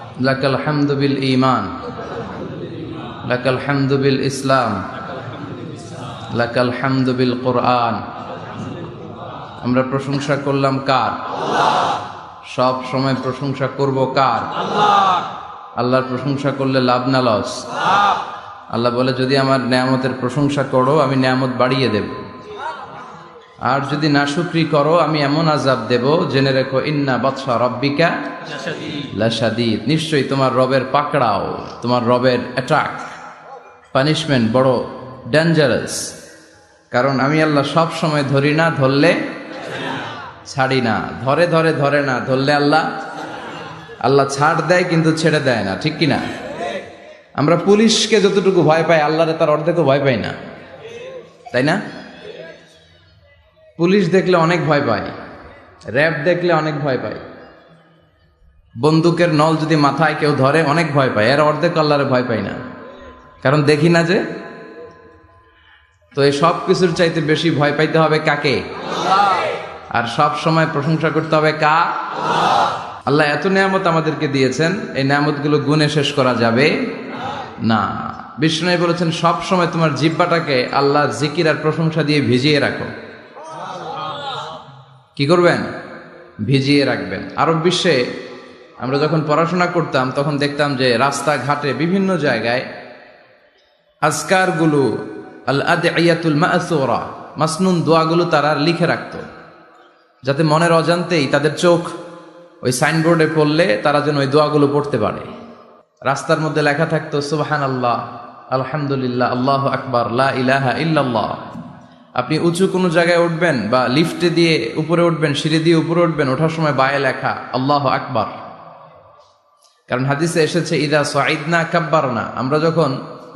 লাকাল হামদু বিল ঈমান, লাকাল হামদু বিল ইসলাম, লাকাল হামদু বিল কোরআন। আমরা প্রশংসা করলাম কার? সব সময় প্রশংসা করব কার? আল্লাহর প্রশংসা করলে লাভ না লস? আল্লাহ বলে, যদি আমার নেয়ামতের প্রশংসা করো আমি নেয়ামত বাড়িয়ে দেব, আর যদি নাশুকরি করো আমি এমন আযাব দেব, জেনে রেখো ইন্না বাতশা রাব্বিকা লাশাদীদ। নিশ্চয়ই তোমার রবের পাকড়াও, তোমার রবের অ্যাটাক, পানিশমেন্ট বড় ডেঞ্জারাস। কারণ আমি আল্লাহ সব সময় ধরি না, ধরলে ছাড়ি না। ধরে ধরে ধরে না, ধরলে আল্লাহ ছাড় দেয় কিন্তু ছেড়ে দেয় না, ঠিক কিনা? আমরা পুলিশকে যতটুকু ভয় পাই আল্লাহরে তার অর্ধেকও ভয় পাই না, তাই না? পুলিশ দেখলে অনেক ভয় পাই, র্যাব দেখলে অনেক ভয় পাই, বন্দুকের নল যদি মাথায় কেউ ধরে অনেক ভয় পায়, এর অর্ধেক আল্লাহরে ভয় পাই না, কারণ দেখি না যে। তো এই সব কিছুর চাইতে বেশি ভয় পাইতে হবে কাকে? আর সব সময় প্রশংসা করতে হবে কার? আল্লাহ এত নেয়ামত আমাদেরকে দিয়েছেন, এই নেয়ামতগুলো গুণে শেষ করা যাবে না। বিষ্ণু বলেছেন, সব সময় তোমার জিহ্বাটাকে আল্লাহর জিকির আর প্রশংসা দিয়ে ভিজিয়ে রাখো। কি করবেন? ভিজিয়ে রাখবেন। আরব বিশ্বে আমরা যখন পড়াশোনা করতাম তখন দেখতাম যে রাস্তাঘাটে বিভিন্ন জায়গায় আজকারগুলো, আল আদঈয়াতুল মাসুরা, মাসনুন দোয়াগুলো তারা লিখে রাখতো, যাতে মনের অজান্তেই তাদের চোখ ওই সাইনবোর্ডে পড়লে তারা যেন ওই দোয়াগুলো পড়তে পারে। রাস্তার মধ্যে লেখা থাকতো সুবহানাল্লাহ, আলহামদুলিল্লাহ, আল্লাহু আকবার, লা ইলাহা ইল্লাল্লাহ। আপনি উঁচু কোনো জায়গায় উঠবেন বা লিফটে দিয়ে উপরে উঠবেন, সিঁড়ি দিয়ে উপরে উঠবেন, ওঠার সময় বায়ে লেখা আল্লাহু আকবার। কারণ হাদিসে এসেছে, ইদা সাইদনা কাব্বারনা, আমরা যখন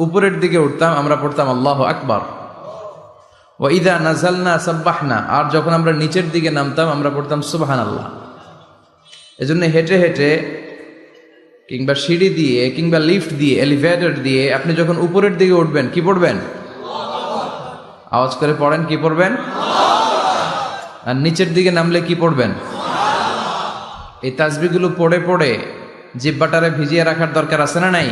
উপরের দিকে উঠতাম আমরা পড়তাম আল্লাহু আকবার। ওয়া ইদা নাযালনা সাব্বাহনা, আর যখন আমরা নিচের দিকে নামতাম আমরা পড়তাম সুবহানাল্লাহ। এজন্য হেঁটে হেঁটে কিংবা সিঁড়ি দিয়ে কিংবা লিফট দিয়ে, এলিভেটর দিয়ে আপনি যখন উপরের দিকে উঠবেন কি পড়বেন? আওয়াজ করে পড়েন, কি পড়বেন? আর নিচের দিকে নামলে কি পড়বেন? এই তাসবিহগুলো পড়ে পড়ে জিহ্বাটারে ভিজিয়ে রাখার দরকার আছে না নাই?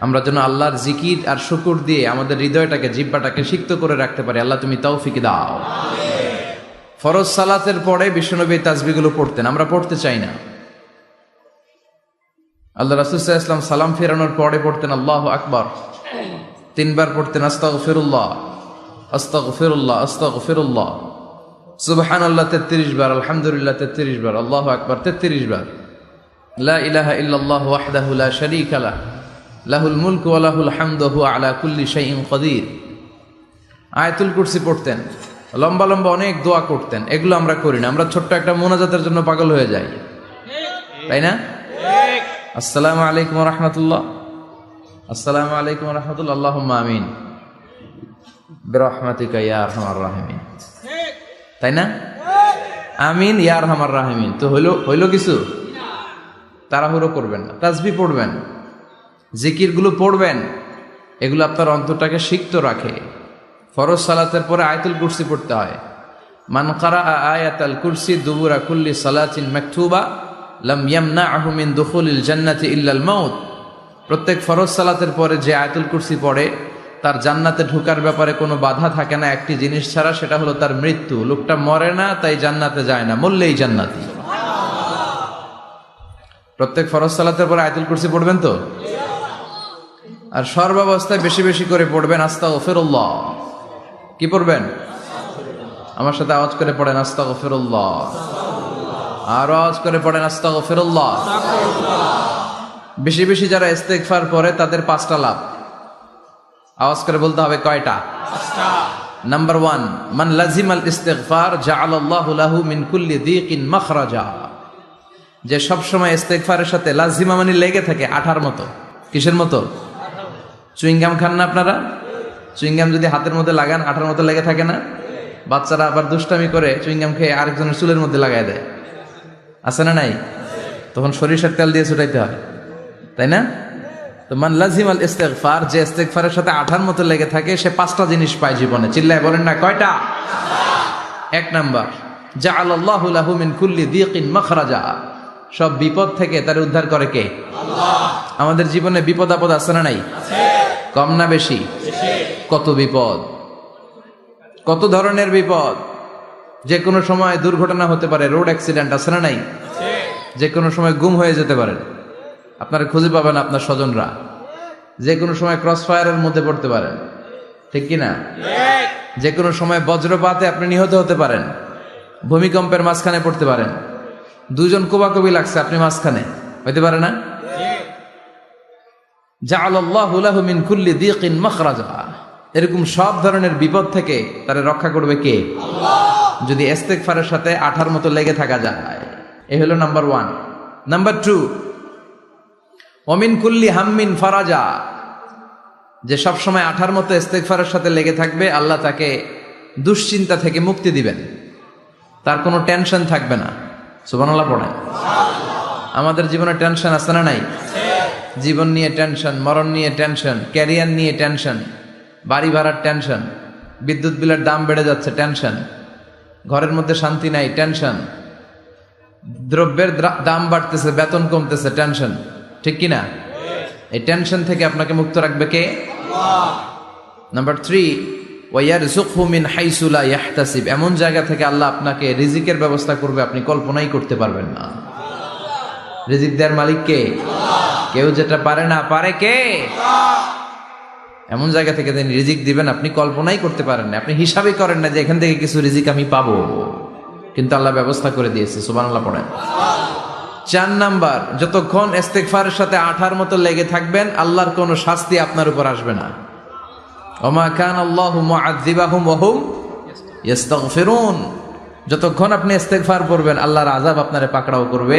আমরা যেন আল্লাহর জিকির আর শুকর দিয়ে আমাদের হৃদয়টাকে, জিহ্বাটাকে সিক্ত করে রাখতে পারি। আল্লাহ তুমি তৌফিক দাও। ফরজ সালাতের পরে বিশ্বনবী তাসবিহগুলো পড়তেন, আমরা পড়তে চাই না। আল্লাহ রাসূল সাল্লাল্লাহু আলাইহি ওয়াসাল্লাম সালাম ফেরানোর পরে পড়তেন আল্লাহু আকবার, 3 বার পড়তেন আস্তাগফিরুল্লাহ, আস্তাগফিরুল্লাহ, আস্তাগফিরুল্লাহ, সুবহানাল্লাহ 33 বার, আলহামদুলিল্লাহ 33 বার, আল্লাহু আকবার 33 বার, লা ইলাহা ইল্লাল্লাহু ওয়াহদাহু লা শারীকা লাহ, লাহুল মুলকু ওয়া লাহুল হামদু ওয়া হুয়া আলা কুল্লি শাইইন কাদির। আয়াতুল কুরসি পড়তেন, লম্বা লম্বা অনেক দোয়া করতেন। এগুলো আমরা করি না, আমরা ছোট্ট একটা মোনাজাতের জন্য পাগল হয়ে যাই, তাই না? আসসালামু আলাইকুম ওয়া রাহমাতুল্লাহ, আসসালামু আলাইকুম ওয়া রাহমাতুল্লাহ, আল্লাহুম্মা আমিন বিরহমাতিকা ইয়া আরহামার রাহিমিন, তাই না? আমিন ইয়া আরহামার রাহিমিন। তো হইল কিছু? তাড়াহুড়ো করবেন না, তাসবিহ পড়বেন, জিকিরগুলো পড়বেন, এগুলো আপনার অন্তরটাকে সিক্ত রাখে। ফরজ সালাতের পরে আয়াতুল কুরসি পড়তে হয়। মান কারাআ আয়াতাল কুরসি দুবুরা কুল্লি সালাতিন মাকতুবা লাম ইয়ামনাহু মিন দুখুলিল জান্নাতি ইল্লাল মাউত। প্রত্যেক ফরজ সালাতের পরে যে আয়াতুল কুরসি পড়ে তার জান্নাতে ঢোকার ব্যাপারে কোনো বাধা থাকে না একটি জিনিস ছাড়া, সেটা হলো তার মৃত্যু। লোকটা মরে না তাই জান্নাতে যায় না, মরলেই জান্নাতি। প্রত্যেক ফরজ সালাতের পরে আয়াতুল কুরসি পড়বেন তো? আর সর্বাবস্থায় বেশি বেশি করে পড়বেন আস্তাগফিরুল্লাহ। কি পড়বেন? আমার সাথে আওয়াজ করে পড়েন আস্তাগফিরুল্লাহ, আর আওয়াজ করে পড়েন আস্তাগফিরুল্লাহ। বেশি বেশি যারা ইস্তেগফার করে তাদের 5টা লাভ। আওয়াজ করে বলতে হবে, কয়টা? 5টা। নাম্বার 1, মান লাজিমাল ইস্তিগফার জাআলাল্লাহু লাহু মিন কুল্লি দীকিন মাখরাজা। যে সব সময় ইস্তেগফারের সাথে লাজিমা মানে লেগে থাকে, আঠার মতো। কিসের মতো? চুইংগাম খান না আপনারা? চুইংগাম যদি হাতের মধ্যে লাগান আঠার মতো লেগে থাকে না? বাচ্চারা আবার দুষ্টামি করে চুইংগাম খেয়ে আরেকজনের চুলের মধ্যে লাগাই দেয়, আছে না নাই? তখন সরিষার তেল দিয়ে ছুটাইতে হয়, তাই না? তো মান লাজিমাল ইস্তিগফার, যে ইস্তিগফারের সাথে আঠার মতো লেগে থাকে, সে 5টা জিনিস পায় জীবনে। চিল্লায় বলেন না, কয়টা? 1 নাম্বার, জাআলাল্লাহু লাহু মিন কুল্লি দীকিন মাখরাজা। সব বিপদ থেকে তার উদ্ধার করে কে? আল্লাহ। আমাদের জীবনে বিপদ আপদ আছে না নাই? কম না বেশি? কত বিপদ, কত ধরনের বিপদ। যে কোনো সময় দুর্ঘটনা হতে পারে, রোড অ্যাক্সিডেন্ট আছে না নাই? যে কোনো সময় গুম হয়ে যেতে পারেন, আপনারা খুঁজে পাবেন আপনার স্বজনরা। যে কোনো সময় ক্রস ফায়ারের মধ্যে পড়তে পারেন, ঠিক কিনা? যে কোনো সময় বজ্রপাতে আপনি নিহত হতে পারেন, ভূমিকম্পের মাঝখানে পড়তে পারেন, দুজন কোবাকবি লাগছে, আপনি মাঝখানে, হইতে পারে না? জাআলাল্লাহু লাহু মিন কুল্লি দিকিন মাখরাজা। এরকম সব ধরনের বিপদ থেকে তারা রক্ষা করবে কে? আল্লাহ। যদি ইস্তেগফারের সাথে আঠার মতো লেগে থাকা যায়। এই হলো নাম্বার 1। নাম্বার 2, ওমিন কুল্লি হাম্মিন ফারাজা। যে সব সময় আঠার মতো ইস্তেগফারের সাথে লেগে থাকবে, আল্লাহ তাকে দুশ্চিন্তা থেকে মুক্তি দিবেন, তার কোনো টেনশন থাকবে না। সুবহানাল্লাহ পড়েন। আমাদের জীবনে টেনশন আছে না নাই? জীবন নিয়ে টেনশন, মরণ নিয়ে টেনশন, ক্যারিয়ার নিয়ে টেনশন, বাড়ি ভাড়ার টেনশন, বিদ্যুৎ বিলের দাম বেড়ে যাচ্ছে টেনশন, ঘরের মধ্যে শান্তি নাই টেনশন, দ্রব্যের দাম বাড়তেছে, বেতন কমতেছে টেনশন, ঠিক কিনা? এই টেনশন থেকে আপনাকে মুক্ত রাখবে কে? আল্লাহ। নাম্বার 3, ওয়ায়ারযুকহু মিন হাইসু লা ইয়াহতাসিব। এমন জায়গা থেকে আল্লাহ আপনাকে রিজিকের ব্যবস্থা করবে আপনি কল্পনাই করতে পারবেন না। রিজিক দেওয়ার মালিক কে? আল্লাহ। কেউ যেটা পারে না, পারে কে? আল্লাহ। এমন জায়গা থেকে তিনি রিজিক দিবেন আপনি কল্পনাই করতে পারেন না, আপনি হিসাবই করেন না যে এখান থেকে কিছু রিজিক আমি পাবো, কিন্তু আল্লাহ ব্যবস্থা করে দিয়েছে। সুবহানাল্লাহ পড়েন। 4 নাম্বার, যতক্ষণ ইস্তেগফারের সাথে আঠার মতো লেগে থাকবেন, আল্লাহর কোনো শাস্তি আপনার উপর আসবে না। ওমা কানা আল্লাহু মুআযযিবাহুম ওয়া হুম ইস্তাগফিরুন। যতক্ষণ আপনি ইস্তেগফার করবেন, আল্লাহর আযাব আপনারে পাকড়াও করবে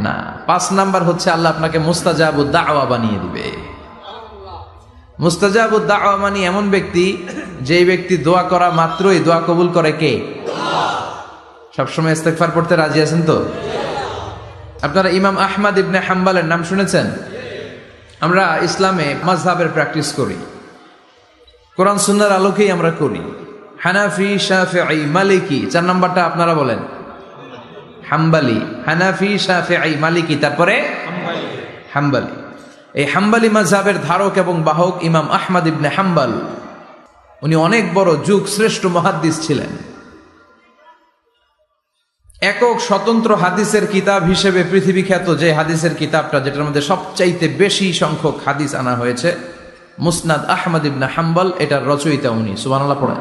না। 5 নাম্বার হচ্ছে আল্লাহ আপনাকে মুস্তাজাবুদ দাওয়া বানিয়ে দিবে। মুস্তাজাবুদ দাওয়া মানে এমন ব্যক্তি, যেই ব্যক্তি দোয়া করা মাত্রই দোয়া কবুল করে কে? আল্লাহ। সবসময় ইস্তেগফার পড়তে রাজি আছেন তো? আপনারা ইমাম আহমদ ইবনে হাম্বলের নাম শুনেছেন? আমরা ইসলামে মাযহাবের প্র্যাকটিস করি, কোরআন সুন্নাহর আলোকেই আমরা করি। হানাফি, শাফিঈ, মালিকি। 4 নাম্বারটা আপনারা বলেন। হাম্বলি। হানাফি, শাফিঈ, মালিকি, তারপরে হাম্বলি। এই হাম্বলি মাযহাবের ধারক এবং বাহক ইমাম আহমদ ইবনে হাম্বল, উনি অনেক বড় যুগ শ্রেষ্ঠ মুহাদ্দিস ছিলেন। একক স্বতন্ত্র হাদিসের কিতাব হিসেবে পৃথিবী খ্যাত যে হাদিসের কিতাবটা, যেটার মধ্যে সবচাইতে বেশি সংখ্যক হাদিস আনা হয়েছে, মুসনাদ আহমদ ইবনে হাম্বল, এটার রচয়িতা উনি। সুবহানাল্লাহ পড়েন।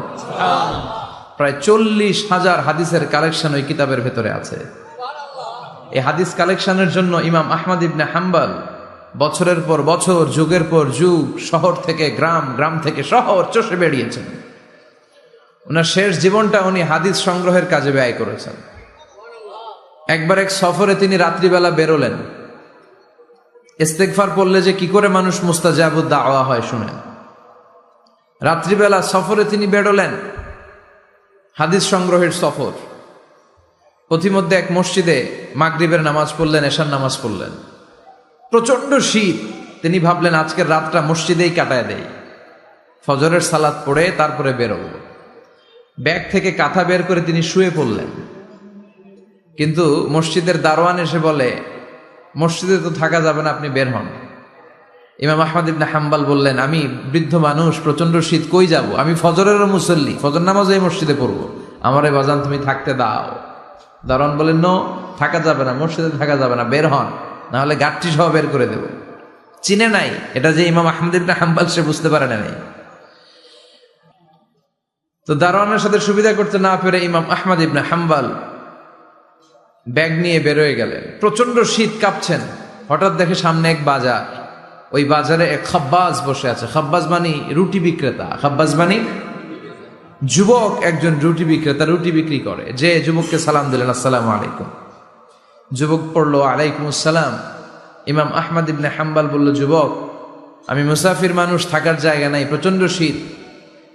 প্রায় 40,000 হাদিসের কালেকশন ওই কিতাবের ভেতরে আছে। এই হাদিস কালেকশনের জন্য ইমাম আহমদ ইবনে হাম্বল বছরের পর বছর, যুগের পর যুগ, শহর থেকে গ্রাম, গ্রাম থেকে শহর চষে বেরিয়েছেন। ওনার শেষ জীবনটা উনি হাদিস সংগ্রহের কাজে ব্যয় করেছেন। একবার এক সফরে তিনি রাত্রিবেলা বেরোলেন। ইস্তেগফার পড়লে যে কি করে মানুষ মুস্তাজাবুদ দাওয়া হয় শুনেন। রাত্রিবেলা সফরে তিনি বেরোলেন, হাদিস সংগ্রহের সফর। পথিমধ্যে এক মসজিদে মাগরিবের নামাজ পড়লেন, এশার নামাজ পড়লেন। প্রচন্ড শীত, তিনি ভাবলেন আজকের রাতটা মসজিদেই কাটায় দেয়, ফজরের সালাত পড়ে তারপরে বেরোব। ব্যাগ থেকে কাঁথা বের করে তিনি শুয়ে পড়লেন। কিন্তু মসজিদের দারোয়ান এসে বলে, মসজিদে তো থাকা যাবে না, আপনি বের হন। ইমাম আহমদ ইবনে হাম্বল বললেন, আমি বৃদ্ধ মানুষ, প্রচন্ড শীত, কই যাব? আমি ফজরেরও মুসল্লি, ফজর নামাজ এই মসজিদে পড়বো, আমারে বাজান তুমি থাকতে দাও। দারোয়ান বলেন, নো, থাকা যাবে না, মসজিদে থাকা যাবে না, বের হন, না হলে গাঠটি সহ বের করে দেব। চিনে নাই এটা যে ইমাম আহমদ ইবনে হাম্বল, সে বুঝতে পারে নাই। তো দারোয়ানের সাথে সুবিধা করতে না পেরে ইমাম আহমদ ইবনে হাম্বল ব্যাগ নিয়ে বেরোয় গেলেন। প্রচন্ড শীত, কাঁপছেন। হঠাৎ দেখে সামনে এক বাজার, ওই বাজারে এক খাব্বাজ বসে আছে। খাব্বাজ মানে রুটি বিক্রেতা। খাব্বাজ মানে যুবক, একজন রুটি বিক্রেতা, রুটি বিক্রি করে। যে যুবককে সালাম দিলেন, আসসালামু আলাইকুম। যুবক পড়লো, আলাইকুম আসসালাম। ইমাম আহমদ ইবনে হাম্বল বলল, যুবক, আমি মুসাফির মানুষ, থাকার জায়গা নাই, প্রচন্ড শীত।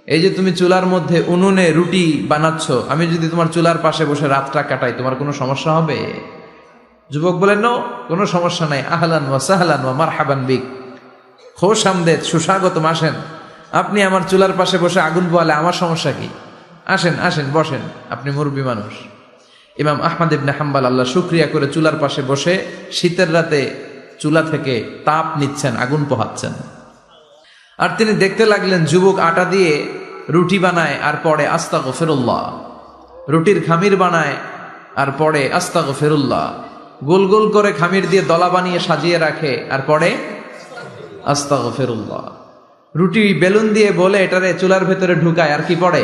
এই যে তুমি চুলার মধ্যে উনুনে রুটি বানাচ্ছ, আমি যদি তোমার চুলার পাশে বসে রাতটা কাটাই, তোমার কোনো সমস্যা হবে? যুবক বলেন, নো, কোনো সমস্যা নাই। আহলান ওয়া সাহলান ওয়া মারহাবান বিক, খোশ আমদেদ, সুস্বাগতম, আসেন। আপনি আমার চুলার পাশে বসে আগুন পোয়ালে আমার সমস্যা কি? আসেন, আসেন, বসেন, আপনি মুরব্বী মানুষ। ইমাম আহমদ ইবনে হাম্বল আল্লাহ শুকরিয়া করে চুলার পাশে বসে শীতের রাতে চুলা থেকে তাপ নিচ্ছেন, আগুন পোহাচ্ছেন। আর তিনি দেখতে লাগলেন যুবক আটা দিয়ে রুটি বানায় আর পড়ে আস্তাগফিরুল্লাহ, রুটির খামির বানায় আর পড়ে আস্তাগফিরুল্লাহ, গোল গোল করে খামির দিয়ে দলা বানিয়ে সাজিয়ে রাখে আর পড়ে আস্তাগফিরুল্লাহ, রুটি বেলুন দিয়ে বলে এটারে চুলার ভেতরে ঢুকায় আর কি পড়ে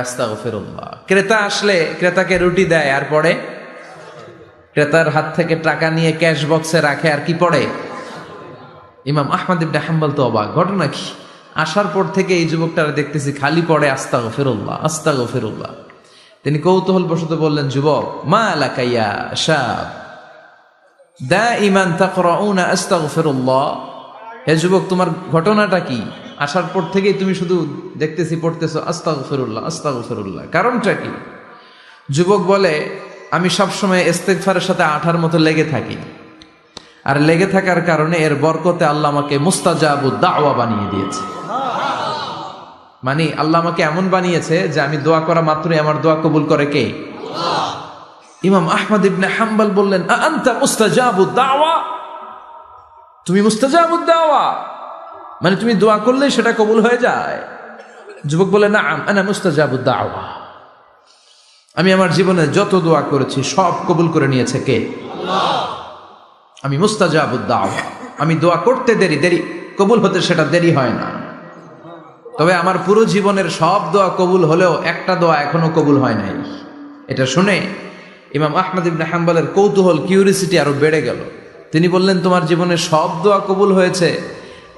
আস্তাগফিরুল্লাহ। ক্রেতা আসলে ক্রেতাকে রুটি দেয় আর পড়ে, ক্রেতার হাত থেকে টাকা নিয়ে ক্যাশ বক্সে রাখে আর কি পড়ে। ইমাম আহমদ ইবনে হাম্বল তো অবাক, ঘটনা কি? আসার পর থেকে এই যুবকটারে দেখতেছি খালি পড়ে আস্তাগফিরুল্লাহ আস্তাগফিরুল্লাহ। তিনি কৌতূহল বশত বললেন, যুবক, মা লাকা ইয়া শাব দাইমান তাকরাউনা আস্তাগফিরুল্লাহ, হে যুবক, তোমার ঘটনাটা কি? আসার পর থেকেই তুমি শুধু দেখতেছি পড়তেছো আস্তাগফিরুল্লাহ আস্তাগফিরুল্লাহ, কারণটা কি? যুবক বলে, আমি সবসময় ইস্তেগফারের সাথে আঠার মতো লেগে থাকি, আর লেগে থাকার কারণে এর বরকতে আল্লাহ আমাকে মুস্তাজাবুদ দাওয়া বানিয়ে দিয়েছে। মানে আল্লাহ আমাকে এমন বানিয়েছে যে আমি দোয়া করা মাত্রই আমার দোয়া কবুল করে কে? আল্লাহ। ইমাম আহমদ ইবনে হাম্বল বললেন, আনতা মুস্তাজাবুদ দাওয়া, তুমি মুস্তাজাবুদ দাওয়া, মানে তুমি দোয়া করলে সেটা কবুল হয়ে যায়? যুবক বলে, না, আনা মুস্তাজাবুদ দাওয়া, আমি আমার জীবনে যত দোয়া করেছি সব কবুল করে নিয়েছে কে? আল্লাহ। আমি মুস্তাজাবুদ দাওয়া, আমি দোয়া করতে দেরি কবুল হতে সেটা দেরি হয় না। তবে আমার পুরো জীবনের সব দোয়া কবুল হলেও একটা দোয়া এখনো কবুল হয় নাই। এটা শুনে ইমাম আহমদ ইবনে হাম্বলের কৌতূহল, কিউরিসিটি আরো বেড়ে গেল। তিনি বললেন, তোমার জীবনে সব দোয়া কবুল হয়েছে,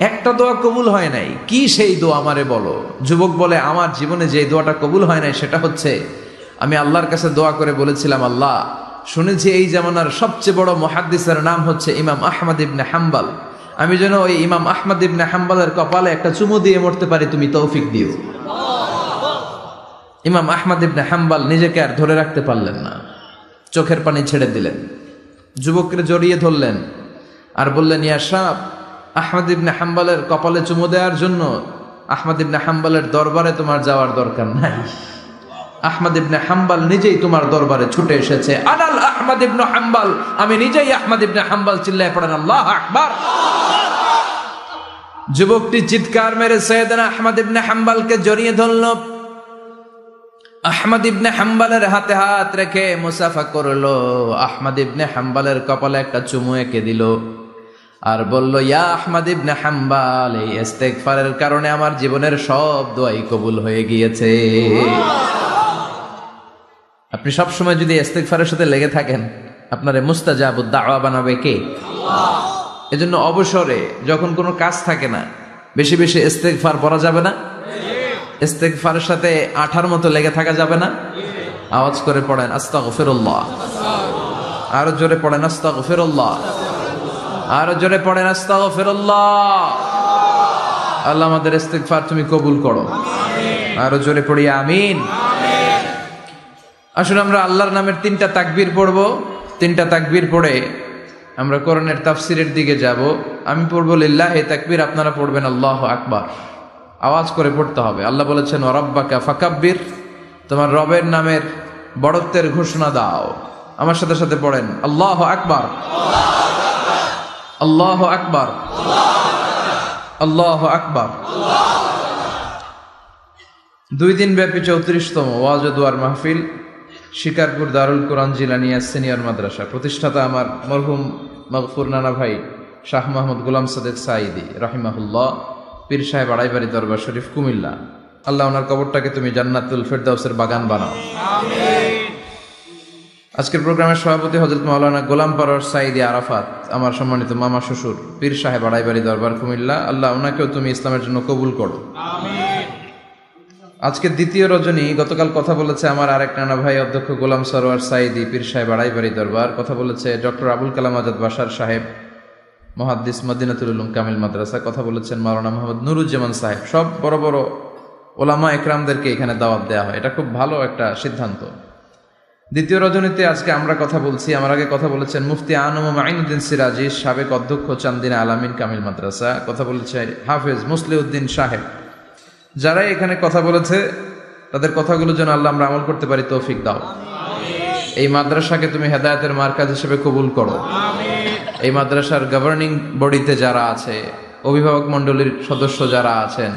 একটা দোয়া কবুল হয় নাই, কি সেই দোয়া আমারে বলো? যুবক বলে, আমার জীবনে যে দোয়াটা কবুল হয় নাই সেটা হচ্ছে আমি আল্লাহর কাছে দোয়া করে বলেছিলাম, আল্লাহ, শুনেছি এই জামানার সবচেয়ে বড় মুহাদ্দিসের নাম হচ্ছে ইমাম আহমদ ইবনে হাম্বল, আমি যেন ওই ইমাম আহমদ ইবনে হাম্বলের কপালে একটা চুমু দিয়ে মরতে পারি, তুমি তৌফিক দিও। ইমাম আহমদ ইবনে হাম্বল নিজেকে আর ধরে রাখতে পারলেন না, চোখের পানি ছেড়ে দিলেন, যুবককে জড়িয়ে ধরলেন আর বললেন, ইয়া শাব, আহমদ ইবনে হাম্বলের কপালে চুমু দেওয়ার জন্য আহমদ ইবনে হাম্বলের দরবারে তোমার যাওয়ার দরকার নাই, আহমদ ইবনে হাম্বল নিজেই তোমার দরবারে ছুটে এসেছে। আনাল আহমদ ইবনে হাম্বল, আমি নিজেই আহমদ ইবনে হাম্বল। চিল্লায় পড়েন আল্লাহু আকবার। যুবকটি চিৎকার মেরে সাইয়েদনা আহমদ ইবনে হাম্বলকে জড়িয়ে ধরল, আহমদ ইবনে হাম্বলের হাতে হাত রেখে মুসাফা করলো, আহমদ ইবনে হাম্বলের কপালে একটা চুমু এঁকে দিল আর বলল, ইয়া আহমদ ইবনে হাম্বল, এই ইস্তেগফারের কারণে আমার জীবনের সব দোয়াই কবুল হয়ে গিয়েছে। আপনি সব সময় যদি ইস্তেগফারের সাথে লেগে থাকেন, আপনারে মুস্তাজাবুদ দাওয়া বানাবে কে? আল্লাহ। এজন্য অবসরে যখন কোনো কাজ থাকে না, বেশি বেশি ইস্তেগফার পড়া যাবে না? ইস্তেগফারের সাথে আঠার মতো লেগে থাকা যাবে না? আওয়াজ করে পড়েন আস্তাগফিরুল্লাহ, আরো জোরে পড়েন আস্তাগফিরুল্লাহ, আরো জোরে পড়েন আস্তাগফিরুল্লাহ। আল্লাহ আমাদের ইস্তেগফার তুমি কবুল করো, আরো জোরে পড়ি আমিন। আসুন আমরা আল্লাহর নামের 3টা তাকবীর পড়বো। 3টা তাকবীর পড়ে আমরা কোরআনের তাফসিরের দিকে যাব। আমি পড়বো লিল্লাহি তাকবীর, আপনারা পড়বেন আল্লাহু আকবার। আওয়াজ করে পড়তে হবে। আল্লাহ বলেছেন, ওয়ারাব্বাকা ফাকাব্বির, তোমার রবের নামের বড়ত্বের ঘোষণা দাও। আমার সাথে সাথে পড়েন আল্লাহু আকবার, আল্লাহু আকবার, আল্লাহু আকবার। 2 দিন ব্যাপী 34তম ওয়াজ ও দোয়ার মাহফিল, শিকারপুর দারুল কোরআন জিলানিয়া সিনিয়র মাদ্রাসা। প্রতিষ্ঠাতা আমার মরহুম মাগফুর নানা ভাই শাহ মাহমুদ গোলাম সাদেক সাঈদী রাহিমাহুল্লাহ, পীর সাহেব আড়াইবাড়ি দরবার শরীফ, কুমিল্লা। আল্লাহ ওনার কবরটাকে তুমি জান্নাতুল ফেরদাউসের বাগান বানাও, আমিন। আজকের প্রোগ্রামের সভাপতি হযরত মাওলানা গোলাম পরওয়ার সাঈদী আরাফাত, আমার সম্মানিত মামা শ্বশুর, পীর সাহেব আড়াইবাড়ি দরবার কুমিল্লা। আল্লাহ ওনাকেও তুমি ইসলামের জন্য কবুল করো, আমিন। আজকে দ্বিতীয় রজনী। গতকাল কথা বলেছে আমার আরেক নানা ভাই অধ্যক্ষ গোলাম সরওয়ার সাঈদী, পীর সাহেব আড়াইবাড়ি দরবার। কথা বলেছে ডক্টর আবুল কালাম আজাদ বাশার সাহেব, মুহাদ্দিস, মদিনাতুল উলুম কামিল মাদ্রাসা। কথা বলেছেন মাওলানা মোহাম্মদ নুরুজ্জামান সাহেব। সব বড় বড় ওলামা একরামদেরকে এখানে দাওয়াত দেওয়া হয়, এটা খুব ভালো একটা সিদ্ধান্ত। দ্বিতীয় রজনীতে আজকে আমরা কথা বলছি। আমার আগে কথা বলেছেন মুফতি আনম মাইনুদ্দিন সিরাজি, সাবেক অধ্যক্ষ চান্দিনা আলামিন কামিল মাদ্রাসা। কথা বলেছে হাফেজ মুসলিউদ্দিন সাহেব। যারাই এখানে কথা বলেছে তাদের কথাগুলো যেন আল্লাহ আমরা আমল করতে পারি, তৌফিক দাও। এই মাদ্রাসাকে তুমি হেদায়েতের মার্কাজ হিসেবে কবুল করো। এই মাদ্রাসার গভর্নিং বডিতে যারা আছে, অভিভাবক মণ্ডলীর সদস্য যারা আছেন,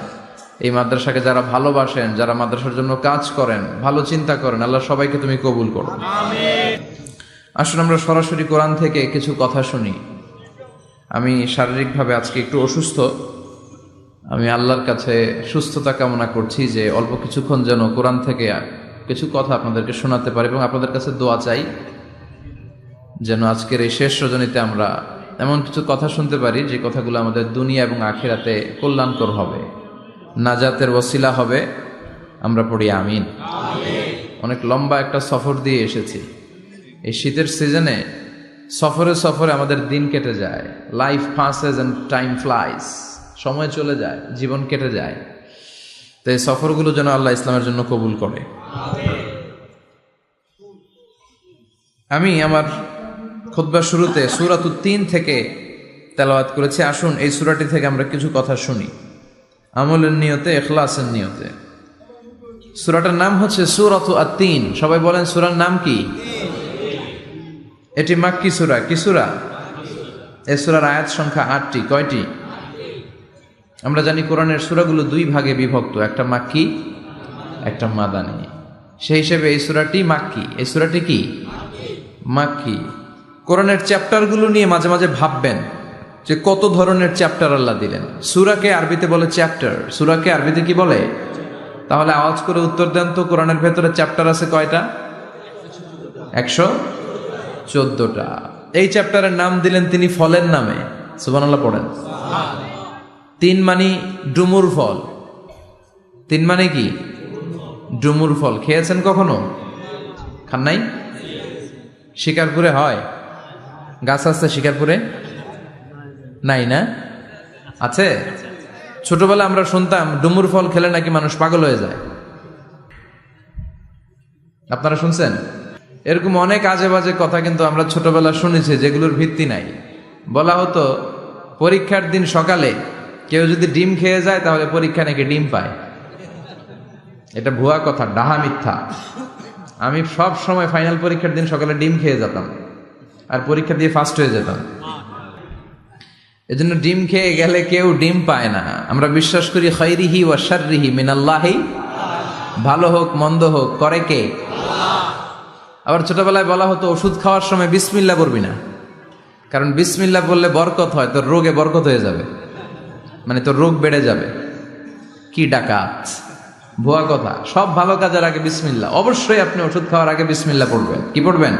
এই মাদ্রাসাকে যারা ভালোবাসেন, যারা মাদ্রাসার জন্য কাজ করেন, ভালো চিন্তা করেন, আল্লাহ সবাইকে তুমি কবুল করো। আসুন আমরা সরাসরি কোরআন থেকে কিছু কথা শুনি। আমি শারীরিকভাবে আজকে একটু অসুস্থ। আমি আল্লাহর কাছে সুস্থতা কামনা করছি যে অল্প কিছুক্ষণ যেন কোরআন থেকে কিছু কথা আপনাদেরকে শোনাতে পারি, এবং আপনাদের কাছে দোয়া চাই যেন আজকের এই শেষ রজনীতে আমরা এমন কিছু কথা শুনতে পারি যে কথাগুলো আমাদের দুনিয়া এবং আখিরাতে কল্যাণকর হবে, নাজাতের ওসিলা হবে। আমরা পড়ি আমিন। অনেক লম্বা একটা সফর দিয়ে এসেছি। এই শীতের সিজনে সফরে সফরে আমাদের দিন কেটে যায়। Life passes and time flies, সময় চলে যায়, জীবন কেটে যায়। তো এই সফরগুলো যেন আল্লাহ ইসলামের জন্য কবুল করে। আমি আমার খুতবার শুরুতে সূরাতুত তিন থেকে তেলাওয়াত করেছি। আসুন এই সূরাটি থেকে আমরা কিছু কথা শুনি, আমলের নিয়তে, ইখলাসের নিয়তে। সূরাটার নাম হচ্ছে সূরাতু আত-তিন। সবাই বলেন সূরার নাম কি? এটি মাক্কি সূরা। কি সূরা? এই সূরার আয়াত সংখ্যা ৮টি। কয়টি? আমরা জানি কোরআনের সূরাগুলো দুই ভাগে বিভক্ত, একটা মাক্কি, একটা মাদানী। সেই হিসেবে এই সূরাটি মাক্কি। এই সূরাটি কি? মাক্কি। কোরআনের চ্যাপ্টারগুলো নিয়ে মাঝে মাঝে ভাববেন যে কত ধরনের চ্যাপ্টার আল্লাহ দিলেন। সূরাকে আরবিতে বলে চ্যাপ্টার। সূরাকে আরবিতে কি বলে? তাহলে আওয়াজ করে উত্তর দেন তো, কোরআনের ভেতরে চ্যাপ্টার আছে কয়টা? 114টা। এই চ্যাপ্টারের নাম দিলেন তিনি ফলের নামে। সুবহানাল্লাহ পড়েন। তিন মানে ডুমুর ফল। তিন মানে কি? ডুমুর ফল। খেয়েছেন কখনো? খান নাই? শিকারপুরে হয়? গাছ আছে শিকারপুরে? নাই না? আছে? ছোটবেলা আমরা শুনতাম ডুমুর ফল খেলে নাকি মানুষ পাগল হয়ে যায়। আপনারা শুনছেন? এরকম অনেক আজে বাজে কথা কিন্তু আমরা ছোটবেলা শুনেছি, যেগুলোর ভিত্তি নাই। বলা হতো পরীক্ষার দিন সকালে কেউ যদি ডিম খেয়ে যায় তাহলে পরীক্ষা নাকি ডিম পায়। এটা ভুয়া কথা, ডাহা, মিথ্যা। আমি সব সময় ফাইনাল পরীক্ষার দিন সকালে ডিম খেয়ে যেতাম আর পরীক্ষা দিয়ে ফার্স্ট হয়ে যেতাম। এজন্য ডিম খেয়ে গেলে কেউ ডিম পায় না। আমরা বিশ্বাস করি খাইরিহি ওয়া শাররিহি মিনাল্লাহি, ভালো হোক মন্দ হোক করে কে? আবার ছোটবেলায় বলা হতো ওষুধ খাওয়ার সময় বিসমিল্লাহ করবি না, কারণ বিসমিল্লাহ বললে বরকত হয়, তোর রোগে বরকত হয়ে যাবে, মানে তোর রোগ বেড়ে যাবে। কি ডাকাত, ভুয়া কথা। সব ভালো কাজের আগে বিসমিল্লাহ। অবশ্যই আপনি ওষুধ খাওয়ার আগে বিসমিল্লাহ পড়বেন। কি পড়বেন?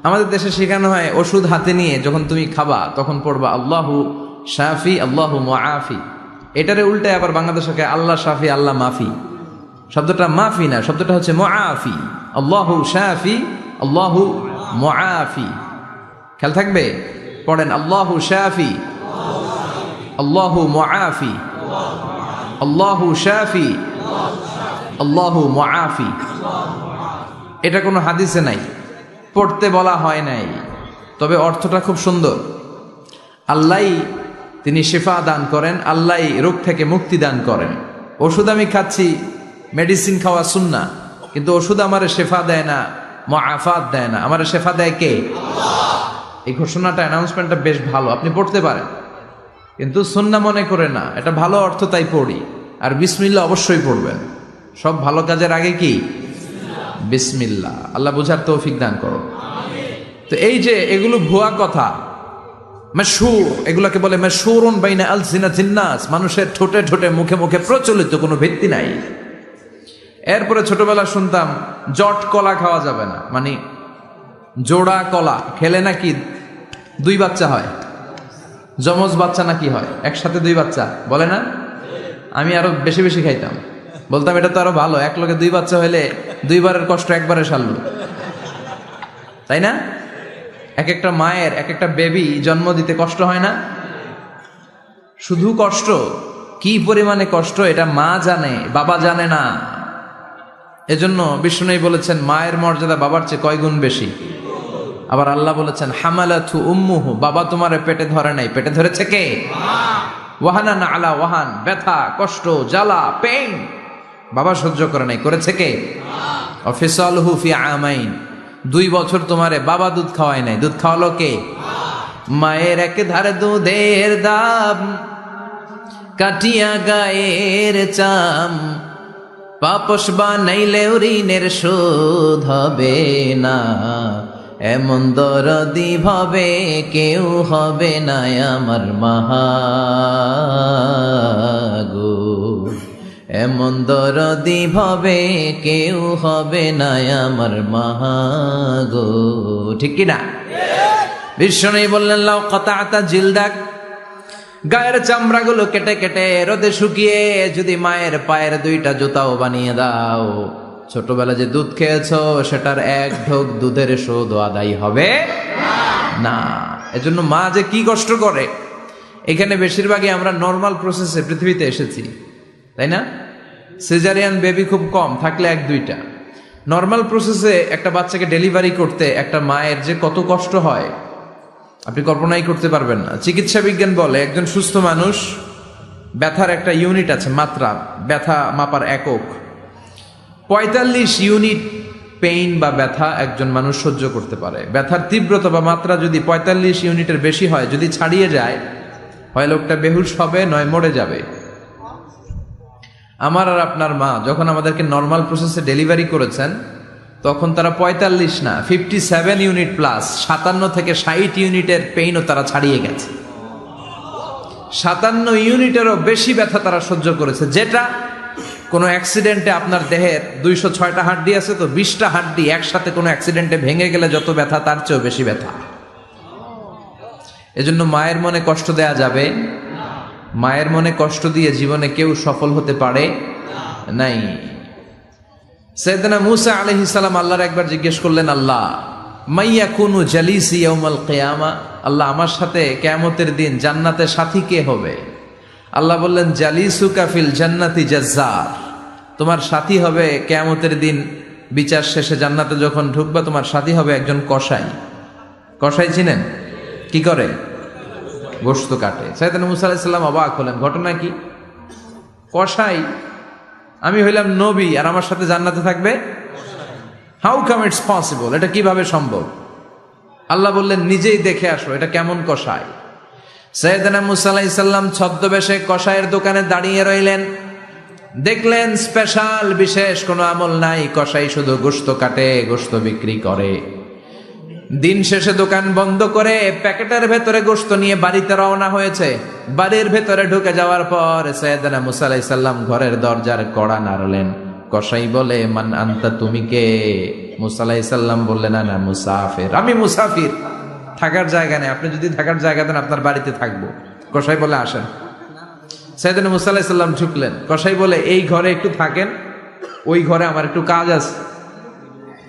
আমাদের দেশে শেখানো হয় ওষুধ হাতে নিয়ে যখন তুমি খাবা তখন পড়বা আল্লাহু শাফি আল্লাহু মুআফি। এটারে উল্টে আবার বাংলাদেশে আল্লাহ শাফি আল্লাহ মাফি। শব্দটা মাফি না, শব্দটা হচ্ছে মুআফি। আল্লাহু শাফি আল্লাহু মুআফি। খেয়াল থাকবে, পড়েন আল্লাহু শাফি আল্লাহু মুআফি, আল্লাহু শাফি আল্লাহু মুআফি। এটা কোনো হাদিসে নাই, পড়তে বলা হয় নাই, তবে অর্থটা খুব সুন্দর। আল্লাহই তিনি শিফা দান করেন, আল্লাহই রোগ থেকে মুক্তি দান করেন। ওষুধ আমি খাচ্ছি, মেডিসিন খাওয়া সুন্নাহ, কিন্তু ওষুধ আমারে শেফা দেয় না, মুআফাত দেয় না। আমারে শেফা দেয় কে? এই ঘোষণাটা, অ্যানাউন্সমেন্টটা বেশ ভালো, আপনি পড়তে পারেন, কিন্তু সুন্নাহ মনে করে না। এটা ভালো অর্থ, তাই পড়ি। আর বিসমিল্লাহ অবশ্যই পড়বেন। সব ভালো কাজের আগে কি? বিসমিল্লাহ। আল্লাহ বুঝার তৌফিক দান করো। তো এই যে এগুলো ভুয়া কথা, মাশহুর, এগুলোকে বলে মাশহুরুন বাইনা আলসিনাতিন নাস, মানুষের ঠোঁটে ঠোঁটে মুখে মুখে প্রচলিত, কোনো ভিত্তি নাই। এরপরে ছোটবেলা শুনতাম জট কলা খাওয়া যাবে না, মানে জোড়া কলা খেলে নাকি দুই বাচ্চা হয়, যমজ বাচ্চা নাকি হয়, একসাথে দুই বাচ্চা বলে না? আমি আরো বেশি বেশি খাইতাম, বলতাম এটা তো আরো ভালো, এক লগে দুই বাচ্চা হইলে দুইবারের কষ্ট একবারে সারল, তাই না? এক একটা মায়ের এক একটা বেবি জন্ম দিতে কষ্ট হয় না? শুধু কষ্ট, কি পরিমাণে কষ্ট এটা মা জানে, বাবা জানে না। এজন্য বিষ্ণু বলেছেন মায়ের মর্যাদা বাবার চেয়ে কয় গুণ বেশি। আবার আল্লাহ বলেছেন হামালাতু উম্মুহু, বাবা তোমার পেটে ধরে নাই, পেটে ধরেছে কে? ওয়াহানান আলা ওয়াহান, ব্যথা, কষ্ট, জ্বালা, পেইন, বাবা সহ্য করে নাই, করেছে কে? অফিসালহু ফি আমাইন, 2 বছর তোমারে বাবা দুধ খাওয়ায় নাই, দুধ খাওয়ালো কে? মায়ের এক ধারে দুধের দাম, কাটিয়া গায়ের চাম, পাপস বানাইলেও ঋণের শোধ হবে না, এমন দরদি ভাবে কেউ হবে না আমার মাগো, এমন দরদি ভাবে কেউ হবে না আমার মাগো। ঠিক কিনা? বিষ্ণু বললেন লাউ কাতাতা জিলদাক, গায়ের চামড়াগুলো কেটে কেটে রোদে শুকিয়ে যদি মায়ের পায়ের 2টা জুতাও বানিয়ে দাও, ছোটবেলা যে দুধ খেয়েছো সেটার এক ঢোক দুধের শোধ আদায় হবে না। এজন্য মা যে কি কষ্ট করে। এখানে বেশিরভাগই আমরা নর্মাল প্রসেসে পৃথিবীতে এসেছি, তাই না? সিজারিয়ান বেবি খুব কম, থাকলে 1-2টা। নর্মাল প্রসেসে একটা বাচ্চাকে ডেলিভারি করতে একটা মায়ের যে কত কষ্ট হয় আপনি কল্পনাই করতে পারবেন না। চিকিৎসা বিজ্ঞান বলে একজন সুস্থ মানুষ, ব্যথার একটা ইউনিট আছে, মাত্রা, ব্যথা মাপার একক, 45 ইউনিট পেইন বা ব্যথা একজন মানুষ সহ্য করতে পারে। ব্যথার তীব্রতা বা মাত্রা যদি 45 ইউনিটের বেশি হয়, যদি ছাড়িয়ে যায়, হয় লোকটা বেহুশ হবে, নয় মরে যাবে। আমার আর আপনার মা যখন আমাদেরকে নর্মাল প্রসেসে ডেলিভারি করেছেন, তখন তারা 45 না 57 ইউনিট প্লাস 57 থেকে 60 ইউনিটের পেইনও তারা ছাড়িয়ে গেছে। 57 ইউনিটেরও বেশি ব্যথা তারা সহ্য করেছে, যেটা কোনো অ্যাক্সিডেন্টে আপনার দেহের 206টা হাড্ডি আছে, তো 20টা হাড্ডি একসাথে কোনো অ্যাক্সিডেন্টে ভেঙে গেলে যত ব্যথা তার চেয়েও বেশি ব্যথা। এজন্য মায়ের মনে কষ্ট দেয়া যাবে, মায়ের মনে কষ্ট দিয়ে জীবনে কেউ সফল হতে পারে নাই। সাইয়েদনা মূসা আলাইহিস সালাম আল্লাহর একবার জিজ্ঞেস করলেন, আল্লাহ মাইয়া কুনু জালিসি ইয়াউমাল কিয়ামা, আল্লাহ আমার সাথে কিয়ামতের দিন জান্নাতে সাথী কে হবে? আল্লাহ বললেন, জালিসুকা ফিল জান্নাতি জাজ্জার, তোমার সাথী হবে কিয়ামতের দিন বিচার শেষে জান্নাতে যখন ঢুকবা, তোমার সাথী হবে একজন কসাই। কসাই চিনেন? কি করে? গোশত কাটে। সাইয়েদনা মূসা আলাইহিস সালাম অবাক হলেন, ঘটনা কি? কসাই? আমি হইলাম নবী আর আমার সাথে জান্নাতে থাকবে? হাউ কাম ইটস পসিবল, এটা কিভাবে সম্ভব? আল্লাহ বললেন, নিজেই দেখে আসো এটা কেমন কসাই। সাইয়েদনা মূসা আলাইহিস সালাম ছদ্মবেশে কসাইয়ের দোকানে দাঁড়িয়ে রইলেন। দেখলেন স্পেশাল বিশেষ কোনো আমল নাই, কসাই শুধু গোশত কাটে, গোশত বিক্রি করে। দিন শেষে দোকান বন্ধ করে প্যাকেটের ভেতরে গোশত নিয়ে বাড়িতে রওনা হয়েছে। বাড়ির ভেতরে ঢুকে যাওয়ার পর সাইয়েদনা মূসা আলাইহিস সালাম ঘরের দরজার কড়া নাড়লেন। কসাই বলে, মান আনতা, তুমি কে? মূসা আলাইহিস সালাম বললেন, আনা মুসাফির, আমি মুসাফির, থাকার জায়গা নেই, আপনি যদি থাকার জায়গা দেন আপনার বাড়িতে থাকবো। কসাই বলে, আসেন। সাইয়েদনা মূসা আলাইহিস সালাম ঢুকলেন। কসাই বলে, এই ঘরে একটু থাকেন, ওই ঘরে আমার একটু কাজ আছে।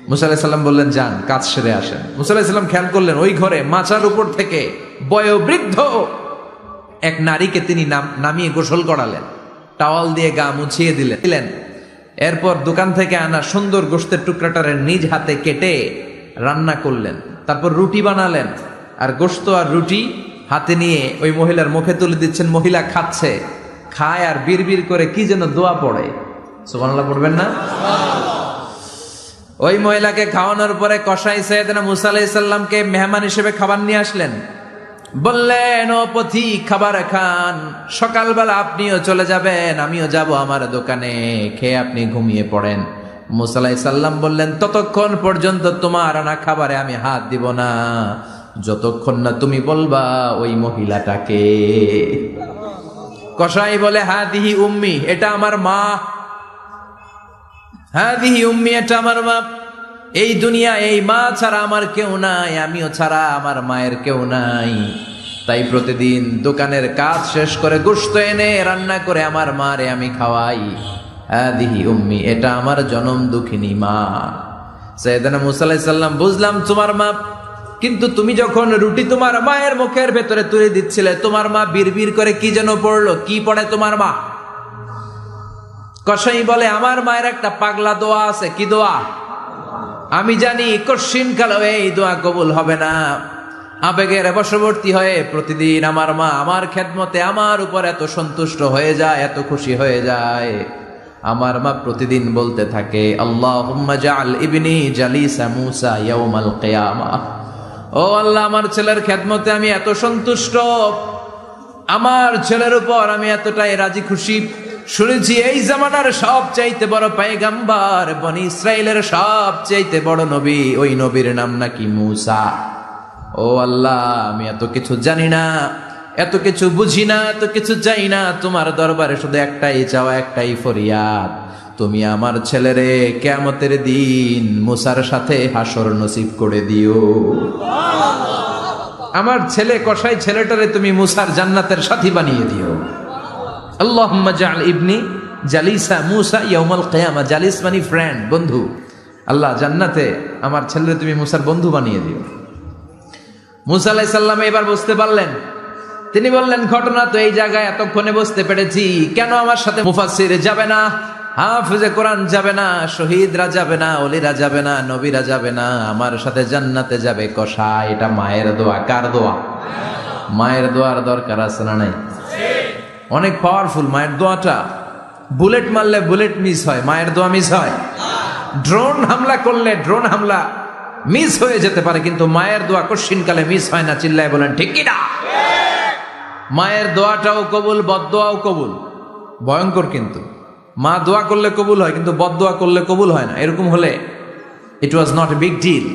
মূসা আলাইহিস সালাম বললেন, যান, কাজ সেরে আসেন। মূসা আলাইহিস সালাম খেয়াল করলেন ওই ঘরে মাচার উপর থেকে বয়োবৃদ্ধ এক নারীকে তিনি নামিয়ে গোসল করালেন, টাওয়াল দিয়ে গা মুছিয়ে দিলেন। এরপর দোকান থেকে আনা সুন্দর গোশতের টুকরাটারে নিজ হাতে কেটে রান্না করলেন। তারপর রুটি বানালেন, আর গোশত আর রুটি হাতে নিয়ে ওই মহিলার মুখে তুলে দিচ্ছেন। মহিলা খাচ্ছে, খায় আর বিড়বিড় করে কি যেন দোয়া পড়ে। সুবহানাল্লাহ পড়বেন না? ওই মহিলাকে খাওয়ানোর পরে কসাই সাইয়েদনা মূসা আলাইহিস সালামকে মেহমান হিসেবে খাবার নিয়ে আসলেন। বললেন, ও পথিক, খাবার খান, সকালবেলা আপনিও চলে যাবেন, আমিও যাব আমার দোকানে, খেয়ে আপনি ঘুমিয়ে পড়েন। মূসা আলাইহিস সালাম বললেন, ততক্ষণ পর্যন্ত তোমার আনা খাবারে আমি হাত দিব না, যতক্ষণ না তুমি বলবা ওই মহিলাটাকে। কসাই বলে, হাদিহি উম্মি, এটা আমার মা। হাদিহি উম্মি, এটা আমার মা। এই দুনিয়া এই মা ছাড়া আমার কেউ নাই, আমিও ছাড়া আমার মায়ের কেউ নাই। তাই প্রতিদিন দোকানের কাজ শেষ করে গোশত এনে রান্না করে আমার মারে আমি খাওয়াই। হাদিহি উম্মি, এটা আমার জনম দুঃখিনী মা। সাইয়েদনা মূসা আলাইহিস সালাম, বুঝলাম তোমার মা, কিন্তু তুমি যখন রুটি তোমার মায়ের মুখের ভেতরে তুলে দিচ্ছিলে, তোমার মা বিড়বিড় করে কি যেন পড়লো, কি পড়ে তোমার মা? কসাই বলে, আমার মায়ের একটা পাগলা দোয়া আছে। কি দোয়া? আমি জানি কশিন কালো এই দোয়া কবুল হবে না। আবেগের বশবর্তী হয়ে প্রতিদিন আমার মা আমার খেদমতে আমার উপর এত সন্তুষ্ট হয়ে যায়, এত খুশি হয়ে যায়, আমার মা প্রতিদিন বলতে থাকে, আল্লাহুম্মা জাআল ইবনি জালিসা মূসা ইয়াউমাল কিয়ামাহ। ও আল্লাহ, আমার ছেলের খেদমতে আমি এত সন্তুষ্ট, আমার ছেলের উপর আমি এতটাই রাজি খুশি। শুনেছি এই জামানার সবচাইতে বড় পয়গম্বর, বনি ইসরাইলের সবচাইতে বড় নবী, ওই নবীর নাম নাকি মূসা। ও আল্লাহ, আমি এত কিছু জানি না, এত কিছু বুঝি না, এত কিছু চাই না, তোমার দরবারে শুধু একটাই চাওয়া, একটাই ফরিয়াদ, তুমি আমার ছেলেরে কিয়ামতের দিন মূসার সাথে হাসর নসিব করে দিও। আমার ছেলে কসাই ছেলেটারে তুমি মূসার জান্নাতের সাথী বানিয়ে দিও। আল্লাহুম্মা জাআল ইবনি জালিসা মূসা ইয়াউমাল কিয়ামা। জালিস মানে ফ্রেন্ড, বন্ধু। আল্লাহ, জান্নাতে আমার ছেলেরে তুমি মূসার বন্ধু বানিয়ে দিও। মূসা আলাইহিস সালাম এবার বুঝতে পারলেন। তিনি বললেন, ঘটনা তো এই জায়গায় এতক্ষণে বুঝতে পেরেছি, কেন আমার সাথে মুফাসসির যাবে না, হাফেজে কোরআন যাবে না, শহীদরা যাবে না, ওলিরা যাবে না, নবীরা যাবে না, আমার সাথে জান্নাতে যাবে কসাই। এটা মায়ের দোয়া। কার দোয়া? মায়ের দোয়ার দরকার আছে না নাই? অনেক পাওয়ারফুল মায়ের দোয়াটা। বুলেট মারলে বুলেট মিস হয়, মায়ের দোয়া মিস হয়? ড্রোন হামলা করলে ড্রোন হামলা মিস হয়ে যেতে পারে, কিন্তু মায়ের দোয়া কশিনকালে মিস হয় না। চিল্লায় বলেন ঠিক কি না? মায়ের দোয়াটাও কবুল, বদদোয়াও কবুল। ভয়ঙ্কর কিন্তু। মা দোয়া করলে কবুল হয়, কিন্তু বদদোয়া করলে কবুল হয় না। এরকম হলে it was not a big deal,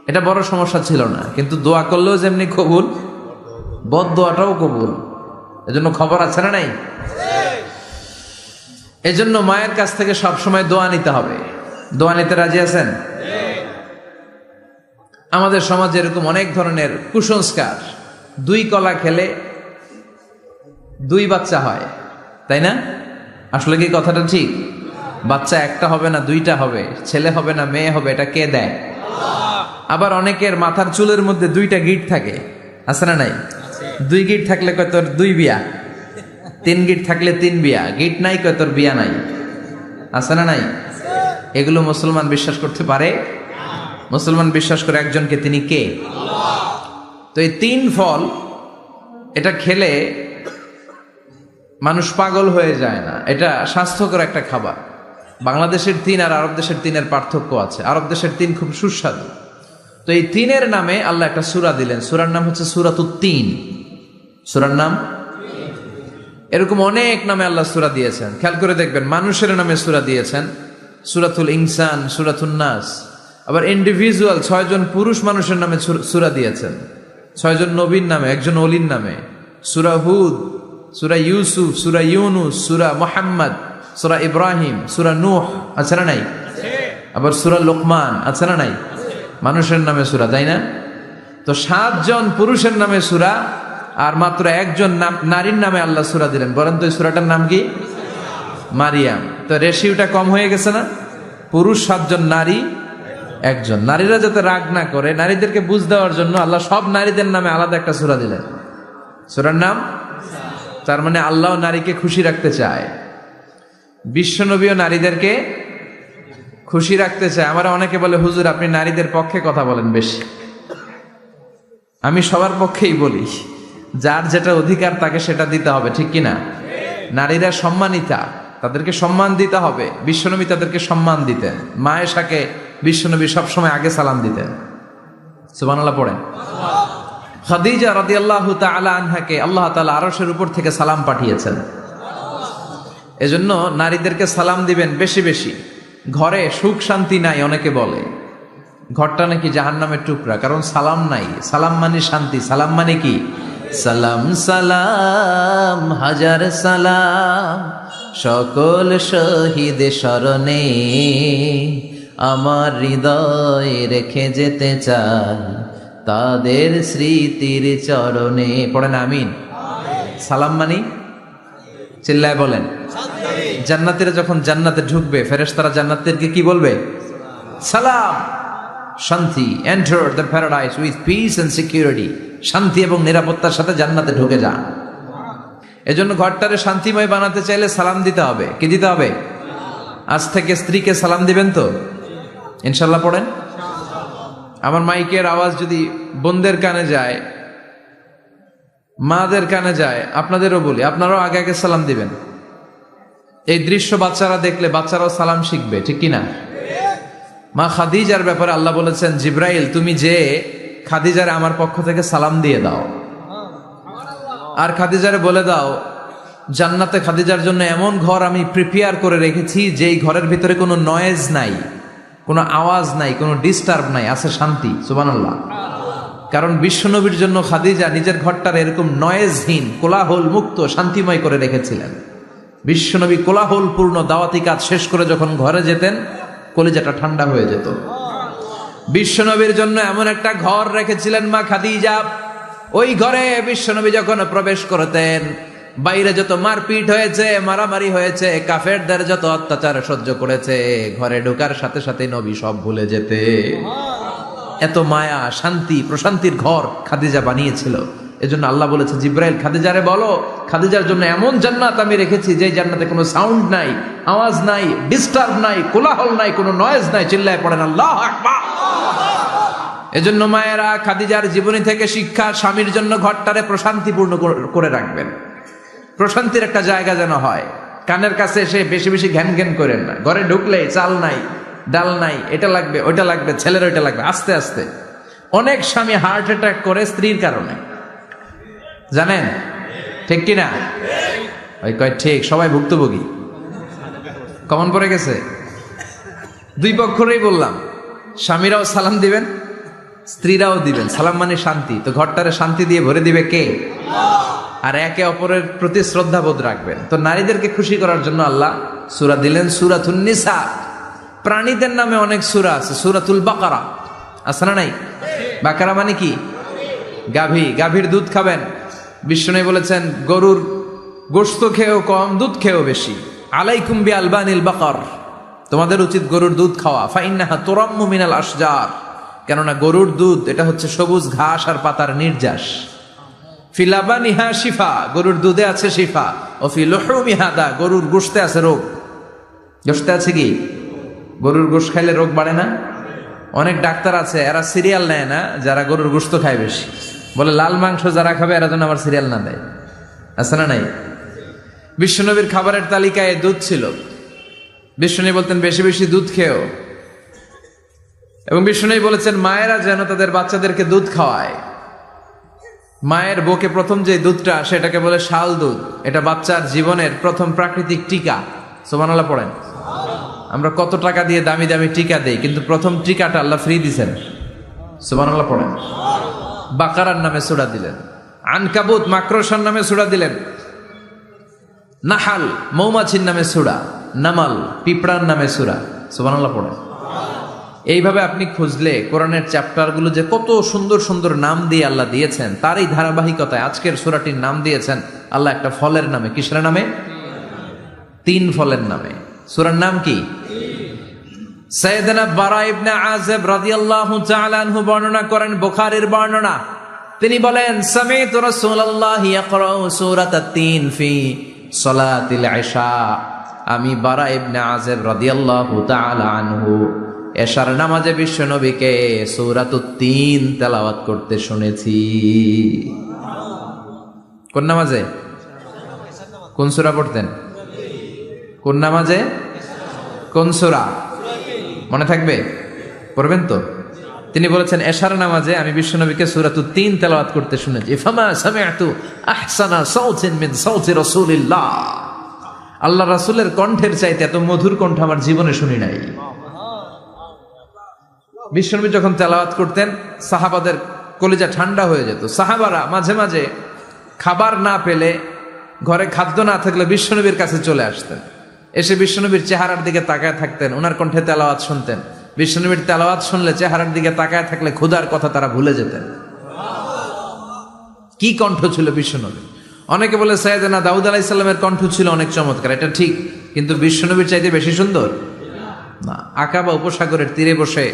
এটা বড় সমস্যা ছিল না। কিন্তু দোয়া করলেও যেমনি কবুল, বদদোয়াটাও কবুল। এজন্য খবর আছে না নাই? এজন্য মায়ের কাছ থেকে সবসময় দোয়া নিতে হবে। দোয়া নিতে রাজি আছেন? আমাদের সমাজে এরকম অনেক ধরনের কুসংস্কার। 2 কলা খেলে 2 বাচ্চা হয়, তাই না? আসলে কি কথাটা ঠিক? বাচ্চা একটা হবে না, 2টা হবে, ছেলে হবে না মেয়ে হবে, এটা কে দেয়? আবার অনেকের মাথার চুলের মধ্যে 2টা গিট থাকে, আছে না নাই? 2 গিট থাকলে কয় তোর 2 বিয়া, 3 গিট থাকলে 3 বিয়া, গিট নাই কয় তোর বিয়া নাই, আছে না নাই? এগুলো মুসলমান বিশ্বাস করতে পারে? মুসলমান বিশ্বাস করে একজনকে, তিনি কে? তো এই 3 ফল, এটা খেলে মানুষ পাগল হয়ে যায় না। এটা স্বাস্থ্যকর একটা খাবার। বাংলাদেশের 3 আর আরব দেশের 3-এর পার্থক্য আছে। আরব দেশের 3 খুব সুস্বাদু। তো এই 3-এর নামে আল্লাহ একটা সূরা দিলেন। সূরার নাম হচ্ছে সূরাতুত তিন। সূরার নাম? এরকম অনেক নামে আল্লাহ সূরা দিয়েছেন। খেয়াল করে দেখবেন, মানুষের নামে সূরা দিয়েছেন, সূরাতুল ইনসান, সূরাতুন নাস। আবার ইন্ডিভিজুয়াল 6 জন পুরুষ মানুষের নামে সূরা দিয়েছেন, 6 জন নবীর নামে, 1 জন ওলির নামে। সূরা হুদ, সূরা ইউসুফ, সূরা ইউনুস, সূরা মুহাম্মদ, সূরা ইব্রাহিম, সূরা নূহ, আছে না নাই? আবার সূরা লোকমান, আছে না নাই? মানুষের নামে সূরা, তাই না? তো 7 জন পুরুষের নামে সূরা, আর মাত্র 1 জন নারীর নামে আল্লাহ সূরা দিলেন। বলেন তো এই সূরাটার নাম কি? মারিয়াম। তো রেশিওটা কম হয়ে গেছে না? পুরুষ 7 জন, নারী 1 জন। নারীরা যাতে রাগ না করে, নারীদেরকে বুঝ দেওয়ার জন্য আল্লাহ সব নারীদের নামে আলাদা একটা সূরা দিলেন। সূরার নাম? তার মানে আল্লাহ নারীকে খুশি রাখতে চায়, বিশ্বনবীও নারীদেরকে খুশি রাখতে চায়। আমরা অনেকে বলে, হুজুর আপনি নারীদের পক্ষে কথা বলেন বেশি। আমি সবার পক্ষেই বলি, যার যেটা অধিকার তাকে সেটা দিতে হবে, ঠিক কিনা? নারীরা সম্মানিতা, তাদেরকে সম্মান দিতে হবে। বিশ্বনবী তাদেরকে সম্মান দিতেন। মা আয়েশাকে বিশ্বনবী সবসময় আগে সালাম দিতেন। সুবহানাল্লাহ পড়েন। খাদিজা রাদিয়াল্লাহু তাআলা আনহাকে আল্লাহ তাআলা আরশের উপর থেকে সালাম পাঠিয়েছেন। এজন্য নারীদেরকে সালাম দিবেন বেশি বেশি। ঘরে সুখ শান্তি নাই, অনেকে বলে ঘরটা নাকি জাহান্নামের টুকরা, কারণ সালাম নাই। সালাম মানে শান্তি। সালাম মানে কি? সালাম সালাম হাজার সালাম সকল শহীদ স্মরণে, আমার হৃদয় রেখে যেতে চাই তাদের স্মৃতির চরণে। পড়েন আমিন। সালাম মানি? চিল্লায় বলেন। জান্নাতীরা যখন জান্নাতে ঢুকবে, ফেরেশতারা জান্নাতীদেরকে কি বলবে? সালাম, শান্তি। Enter the paradise with peace and security. শান্তি এবং নিরাপত্তার সাথে জান্নাতে ঢুকে যান। এজন্য ঘরটারে শান্তিময় বানাতে চাইলে সালাম দিতে হবে। কি দিতে হবে? আজ থেকে স্ত্রীকে সালাম দিবেন তো ইনশাল্লাহ? পড়েন। আমার মাইকের আওয়াজ যদি বোনদের কানে যায়, মাদের কানে যায়, আপনাদেরও বলি, আপনারাও আগে আগে সালাম দিবেন। এই দৃশ্য বাচ্চারা দেখলে বাচ্চারাও সালাম শিখবে, ঠিক কিনা? মা খাদিজার ব্যাপারে আল্লাহ বলেছেন, জিব্রাইল তুমি যে খাদিজারে আমার পক্ষ থেকে সালাম দিয়ে দাও, আর খাদিজারে বলে দাও জান্নাতে খাদিজার জন্য এমন ঘর আমি প্রিপেয়ার করে রেখেছি যেই ঘরের ভিতরে কোনো নয়েজ নাই, কোনো আওয়াজ নাই, কোনো ডিস্টার্ব নাই, আছে শান্তি। সুবহানাল্লাহ। কারণ বিশ্বনবীর জন্য খাদিজা নিজের ঘরটার এরকম নয়েজহীন, কোলাহল মুক্ত, শান্তিময় করে রেখেছিলেন। বিশ্বনবী কোলাহল পূর্ণ দাওয়াতি কাজ শেষ করে যখন ঘরে যেতেন কলিজাটা ঠান্ডা হয়ে যেত। বিশ্বনবীর জন্য এমন একটা ঘর রেখেছিলেন মা খাদিজা, ওই ঘরে বিশ্বনবী যখন প্রবেশ করতেন বাইরে যত মারপিট হয়েছে, মারামারি হয়েছে, কাফেরদের যত অত্যাচার সহ্য করেছে, ঘরে ঢোকার সাথে সাথে নবী সব ভুলে যেতে। এত মায়া, শান্তি, প্রশান্তির ঘর খাদিজা বানিয়েছিল। এজন্য আল্লাহ বলেছে, জিব্রাইল খাদিজারে বলো খাদিজার জন্য এমন জান্নাত আমি রেখেছি যে জান্নাতে কোনো সাউন্ড নাই, আওয়াজ নাই, ডিস্টার্ব নাই, কোলাহল নাই, কোনো নয়েজ নাই। চিল্লায় পড়েন আল্লাহু আকবার। এজন্য মায়েরা খাদিজার জীবনী থেকে শিক্ষা, স্বামীর জন্য ঘরটারে প্রশান্তিপূর্ণ করে রাখবেন। প্রশান্তির একটা জায়গা যেন হয়। কানের কাছে এসে বেশি বেশি ঘ্যান ঘ্যান করেন না। ঘরে ঢুকলে চাল নাই, ডাল নাই, এটা লাগবে, ওইটা লাগবে, ছেলের ওইটা লাগবে। আস্তে আস্তে অনেক স্বামী হার্ট অ্যাটাক করে স্ত্রীর কারণে, জানেন ঠিক কিনা? ওই কয় ঠিক, সবাই ভুক্তভোগী, কমন পড়ে গেছে। দুই পক্ষরেই বললাম, স্বামীরাও সালাম দিবেন, স্ত্রীরাও দিবেন। সালাম মানে শান্তি, তো ঘরটারে শান্তি দিয়ে ভরে দিবে কে? আর একে অপরের প্রতি শ্রদ্ধাবোধ রাখবেন। তো নারীদেরকে খুশি করার জন্য আল্লাহ সূরা দিলেন, সূরাতুন নিসা। প্রাণীদের নামে অনেক সূরা আছে, সূরাতুল বাকারা আছে না নাই? বাকারা মানে কি? গাভী। গাভীর দুধ খাবেন। বিষ্ণু বলেছেন গরুর গোশত খেয়েও কম, দুধ খেয়েও বেশি। আলাইকুম বিআলবানিল বাকার, তোমাদের উচিত গরুর দুধ খাওয়া। ফাইন্নাহা তুরাম্মু মিনাল আশজার, কেননা গরুর দুধ এটা হচ্ছে সবুজ ঘাস আর পাতার নির্যাস। ফি লাবানিহা শিফা, গরুর দুধে আছে শিফা। ও ফি লুহুমিহা দা, গরুর গোশতে আছে রোগ। গোশতে আছে কি? গরুর গোশত খাইলে রোগ বাড়ে না? অনেক ডাক্তার আছে এরা সিরিয়াল নেয় না, যারা গরুর গোশত খায় বেশি। বলে লাল মাংস যারা খাবে এরা যেন আবার সিরিয়াল না দেয়, আছে না নাই? বিশ্বনবীর খাবারের তালিকায় দুধ ছিল। বিশ্বনবী বলতেন বেশি বেশি দুধ খেও। এবং বিশ্বনবী বলেছেন মায়েরা যেন তাদের বাচ্চাদেরকে দুধ খাওয়ায়। মায়ের বুকে প্রথম যে দুধটা সেটাকে বলে শাল দুধ। এটা বাচ্চার জীবনের প্রথম প্রাকৃতিক টিকা। সুবহানাল্লাহ পড়েন। আমরা কত টাকা দিয়ে দামি দামি টিকা দেই, কিন্তু প্রথম টিকাটা আল্লাহ ফ্রি দিয়েছেন। সুবহানাল্লাহ পড়েন। বাকারার নামে সূরা দিলেন, আনকাবুত মাকড়সার নামে সূরা দিলেন, নাহাল মৌমাছির নামে সূরা, নামাল পিঁপড়ার নামে সূরা। সুবহানাল্লাহ পড়েন। এইভাবে আপনি খুঁজলে কোরআনের চ্যাপ্টারগুলো যে কত সুন্দর সুন্দর নাম দিয়ে আল্লাহ দিয়েছেন, তার এই ধারাবাহিকতায় আজকের সূরাটির নাম দিয়েছেন আল্লাহ একটা ফলের নামে। কিসের নামে? 3 ফলের নামে। সূরার নাম কি? সাইয়েদনা বারা ইবনে আযিব রাদিয়াল্লাহু তাআলা আনহু বর্ণনা করেন, বুখারীর বর্ণনা। তিনি বলেন সামি'তু রাসূলুল্লাহ ইয়াকরাউ সূরাতাত তিন ফি সালাতিল ইশা। আমি বারা ইবনে আযিব রাদিয়াল্লাহু তাআলা আনহু এশার নামাজে বিশ্বনবীকে সূরাতুত তিন তেলাওয়াত করতে শুনেছি। কোন নামাজে? কোন সূরা পড়তেন? কোন নামাজে? কোন সূরা? মনে থাকবে? পড়বেন তো? তিনি বলেছেন এশার নামাজে আমি বিশ্বনবীকে সূরাতুত তিন তেলাওয়াত করতে শুনেছি। ফামা সামি'তু আহসানা সাউতিন মিন সাউতি রাসূলিল্লাহ, আল্লাহ রাসূলের কণ্ঠের চাইতে এত মধুর কণ্ঠ আমার জীবনে শুনি নাই। বিশ্বনবী যখন তেলাওয়াত করতেন সাহাবাদের কলিজা ঠান্ডা হয়ে যেত। সাহাবারা মাঝে মাঝে খাবার না পেলে, ঘরে খাদ্য না থাকলে বিশ্বনবীর কাছে চলে আসতেন। এসে বিশ্বনবীর চেহারার দিকে তাকায় থাকতেন, ওনার কণ্ঠে তেলাওয়াত শুনতেন। বিশ্বনবীর তেলাওয়াত শুনলে চেহারার দিকে তাকায় থাকলে ক্ষুধার কথা তারা ভুলে যেতেন। কি কণ্ঠ ছিল বিশ্বনবী! অনেকে বলে সাইয়েদনা দাউদ আলাইহিস সালামের কণ্ঠ ছিল অনেক চমৎকার, এটা ঠিক, কিন্তু বিশ্বনবীর চাইতে বেশি সুন্দর না। আকাবা উপসাগরের তীরে বসে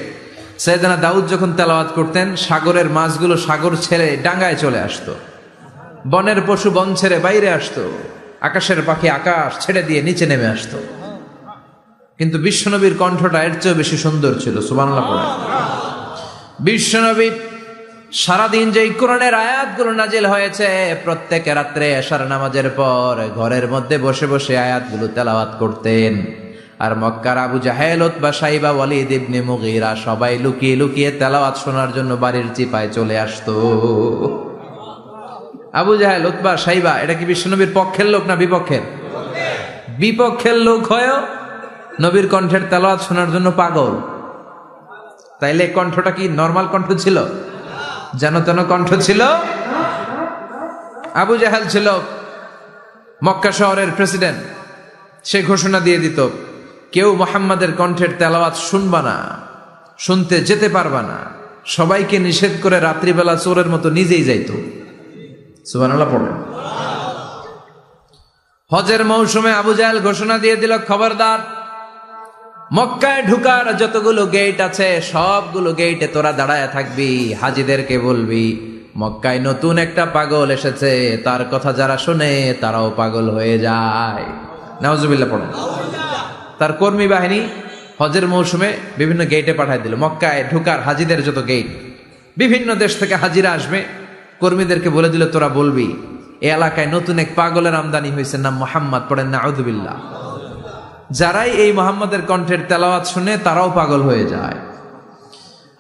সাইয়েদনা দাউদ যখন তেলাওয়াত করতেন, সাগরের মাছগুলো সাগর ছেড়ে ডাঙ্গায় চলে আসতো, বনের পশু বন ছেড়ে বাইরে আসতো, আকাশের পাখি আকাশ ছেড়ে দিয়ে নিচে নেমে আসতো। কিন্তু বিশ্বনবীর কণ্ঠটা এর চেয়েও বেশি সুন্দর ছিল। সুবহানাল্লাহ পড়ে। বিশ্বনবী সারাদিন যে কোরআনের আয়াতগুলো নাজিল হয়েছে, প্রত্যেক রাত্রে এশার নামাজের পর ঘরের মধ্যে বসে বসে আয়াতগুলো তেলাওয়াত করতেন। আর মক্কার আবু জাহেল, উতবা, সাইবা, ওয়ালিদ ইবনে মুগীরা সবাই লুকিয়ে লুকিয়ে তেলাওয়াত শোনার জন্য বাড়ির চিপায় চলে আসতো। আবু জাহেল, উতবা, সাইবা এটা কি বিশ্বনবীর পক্ষের লোক না বিপক্ষের? বিপক্ষের লোক হয়েও নবীর কণ্ঠের তেলাওয়াত শোনার জন্য পাগল। তাইলে কণ্ঠটা কি নরমাল কণ্ঠ ছিল? যেন তেন কণ্ঠ ছিল। আবু জাহেল ছিল মক্কা শহরের প্রেসিডেন্ট। সে ঘোষণা দিয়ে দিত, কেউ মুহাম্মাদের কণ্ঠের তেলাওয়াত শুনবা না, শুনতে যেতে পারবা না। সবাইকে নিষেধ করে রাত্রিবেলা চোরের মতো নিজেই যাইতো। সুবহানাল্লাহ পড়েন। হজের মৌসুমে আবু জাহেল ঘোষণা দিয়ে দিল, খবরদার, মক্কায় ঢুকার যতগুলো গেট আছে সবগুলো গেটে তোরা দাঁড়ায় থাকবি। হাজিদেরকে বলবি মক্কায় নতুন একটা পাগল এসেছে, তার কথা যারা শুনে তারাও পাগল হয়ে যায়। নাউজুবিল্লাহ পড়েন। তার কর্মী বাহিনী হজের মৌসুমে বিভিন্ন গেটে পাঠায় দিল। মক্কায় ঢুকার হাজিদের যত গেট, বিভিন্ন দেশ থেকে হাজিরা আসবে, কর্মীদেরকে বলে দিল তোরা বলবি এই এলাকায় নতুন এক পাগলের আমদানি হয়েছে, নাম মুহাম্মদ। পড়েন নাউজুবিল্লাহ। যারাই এই মুহাম্মাদের কণ্ঠের তেলাওয়াত শুনে তারাও পাগল হয়ে যায়।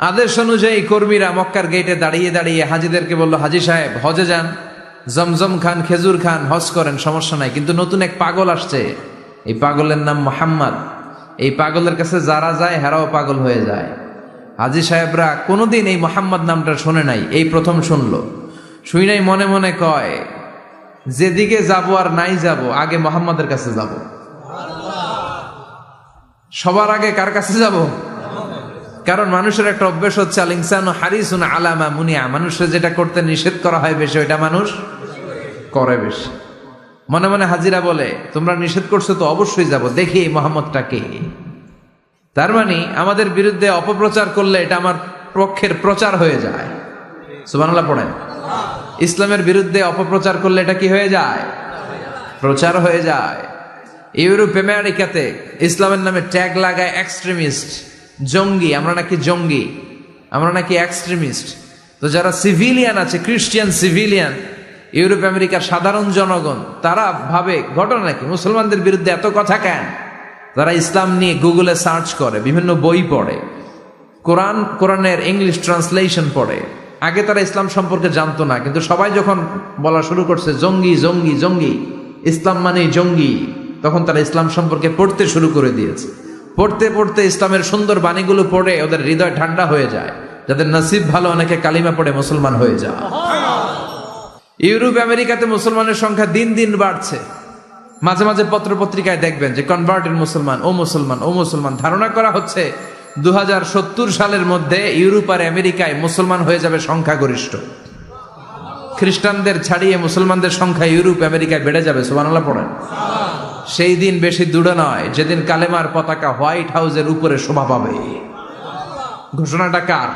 আদেশ অনুযায়ী কর্মীরা মক্কার গেটে দাঁড়িয়ে দাঁড়িয়ে হাজিদেরকে বলল, হাজি সাহেব হজে যান, জমজম খান, খেজুর খান, হজ করেন, সমস্যা নাই, কিন্তু নতুন এক পাগল আসছে, এই পাগলের নাম মুহাম্মদ। এই পাগলের কাছে যারা যায় হেরাও পাগল হয়ে যায়। হাজি সাহেবরা কোনোদিন এই মুহাম্মদ নামটা শোনে নাই, এই প্রথম শুনলো। শুই নাই মনে মনে কয়, যেদিকে যাব আর নাই যাব, আগে মুহাম্মাদের কাছে যাব। সবার আগে কার কাছে যাব? কারণ মানুষের একটা অভ্যাস হচ্ছে, আল ইনসানু হারিসুন আলা মা মুনিয়া, মানুষের যেটা করতে নিষেধ করা হয় বেশি ওইটা মানুষ করে বেশি। মনে মনে হাজিরা বলে, তোমরা নিষেধ করছো তো অবশ্যই যাব, দেখি এই মুহাম্মদটা কে। তার মানে আমাদের বিরুদ্ধে অপপ্রচার করলে এটা আমার পক্ষের প্রচার হয়ে যায়। সুবহানাল্লাহ পড়েন। ইসলামের বিরুদ্ধে অপপ্রচার করলে এটা কি হয়ে যায়? প্রচার হয়ে যায়। ইউরোপ আমেরিকাতে ইসলামের নামে ট্যাগ লাগায় এক্সট্রিমিস্ট, জঙ্গি। আমরা নাকি জঙ্গি, আমরা নাকি এক্সট্রিমিস্ট। তো যারা সিভিলিয়ান আছে, খ্রিস্টিয়ান সিভিলিয়ান, ইউরোপ আমেরিকার সাধারণ জনগণ, তারা ভাবে ঘটনা নাকি মুসলমানদের বিরুদ্ধে এত কথা কেন? তারা ইসলাম নিয়ে গুগলে সার্চ করে, বিভিন্ন বই পড়ে, কোরআনের ইংলিশ ট্রান্সলেশন পড়ে। আগে তারা ইসলাম সম্পর্কে জানতো না, কিন্তু সবাই যখন বলা শুরু করছে জঙ্গি জঙ্গি জঙ্গি, ইসলাম মানে জঙ্গি, তখন তারা ইসলাম সম্পর্কে পড়তে শুরু করে দিয়েছে। পড়তে পড়তে ইসলামের সুন্দর বাণীগুলো পড়ে ওদের হৃদয় ঠান্ডা হয়ে যায়। যাদের নসিব ভালো, অনেকে কালিমা পড়ে মুসলমান হয়ে যায়। ইউরোপ আমেরিকাতে মুসলমানের সংখ্যা দিন দিন বাড়ছে। মাঝে মাঝে পত্র পত্রিকায় দেখবেন যে কনভার্টেড মুসলমান, ও মুসলমান, ও মুসলমান। ধারণা করা হচ্ছে 2070 সালের মধ্যে ইউরোপ আর আমেরিকায় মুসলমান হয়ে যাবে সংখ্যাগরিষ্ঠ। খ্রিস্টানদের ছাড়িয়ে মুসলমানদের সংখ্যা ইউরোপ আমেরিকায় বেড়ে যাবে। সুবহানাল্লাহ পড়েন। সেই দিন বেশি দূরে নয় যেদিন কালেমার পতাকা হোয়াইট হাউসের উপরে শোভা পাবে। ঘোষণাটা কার?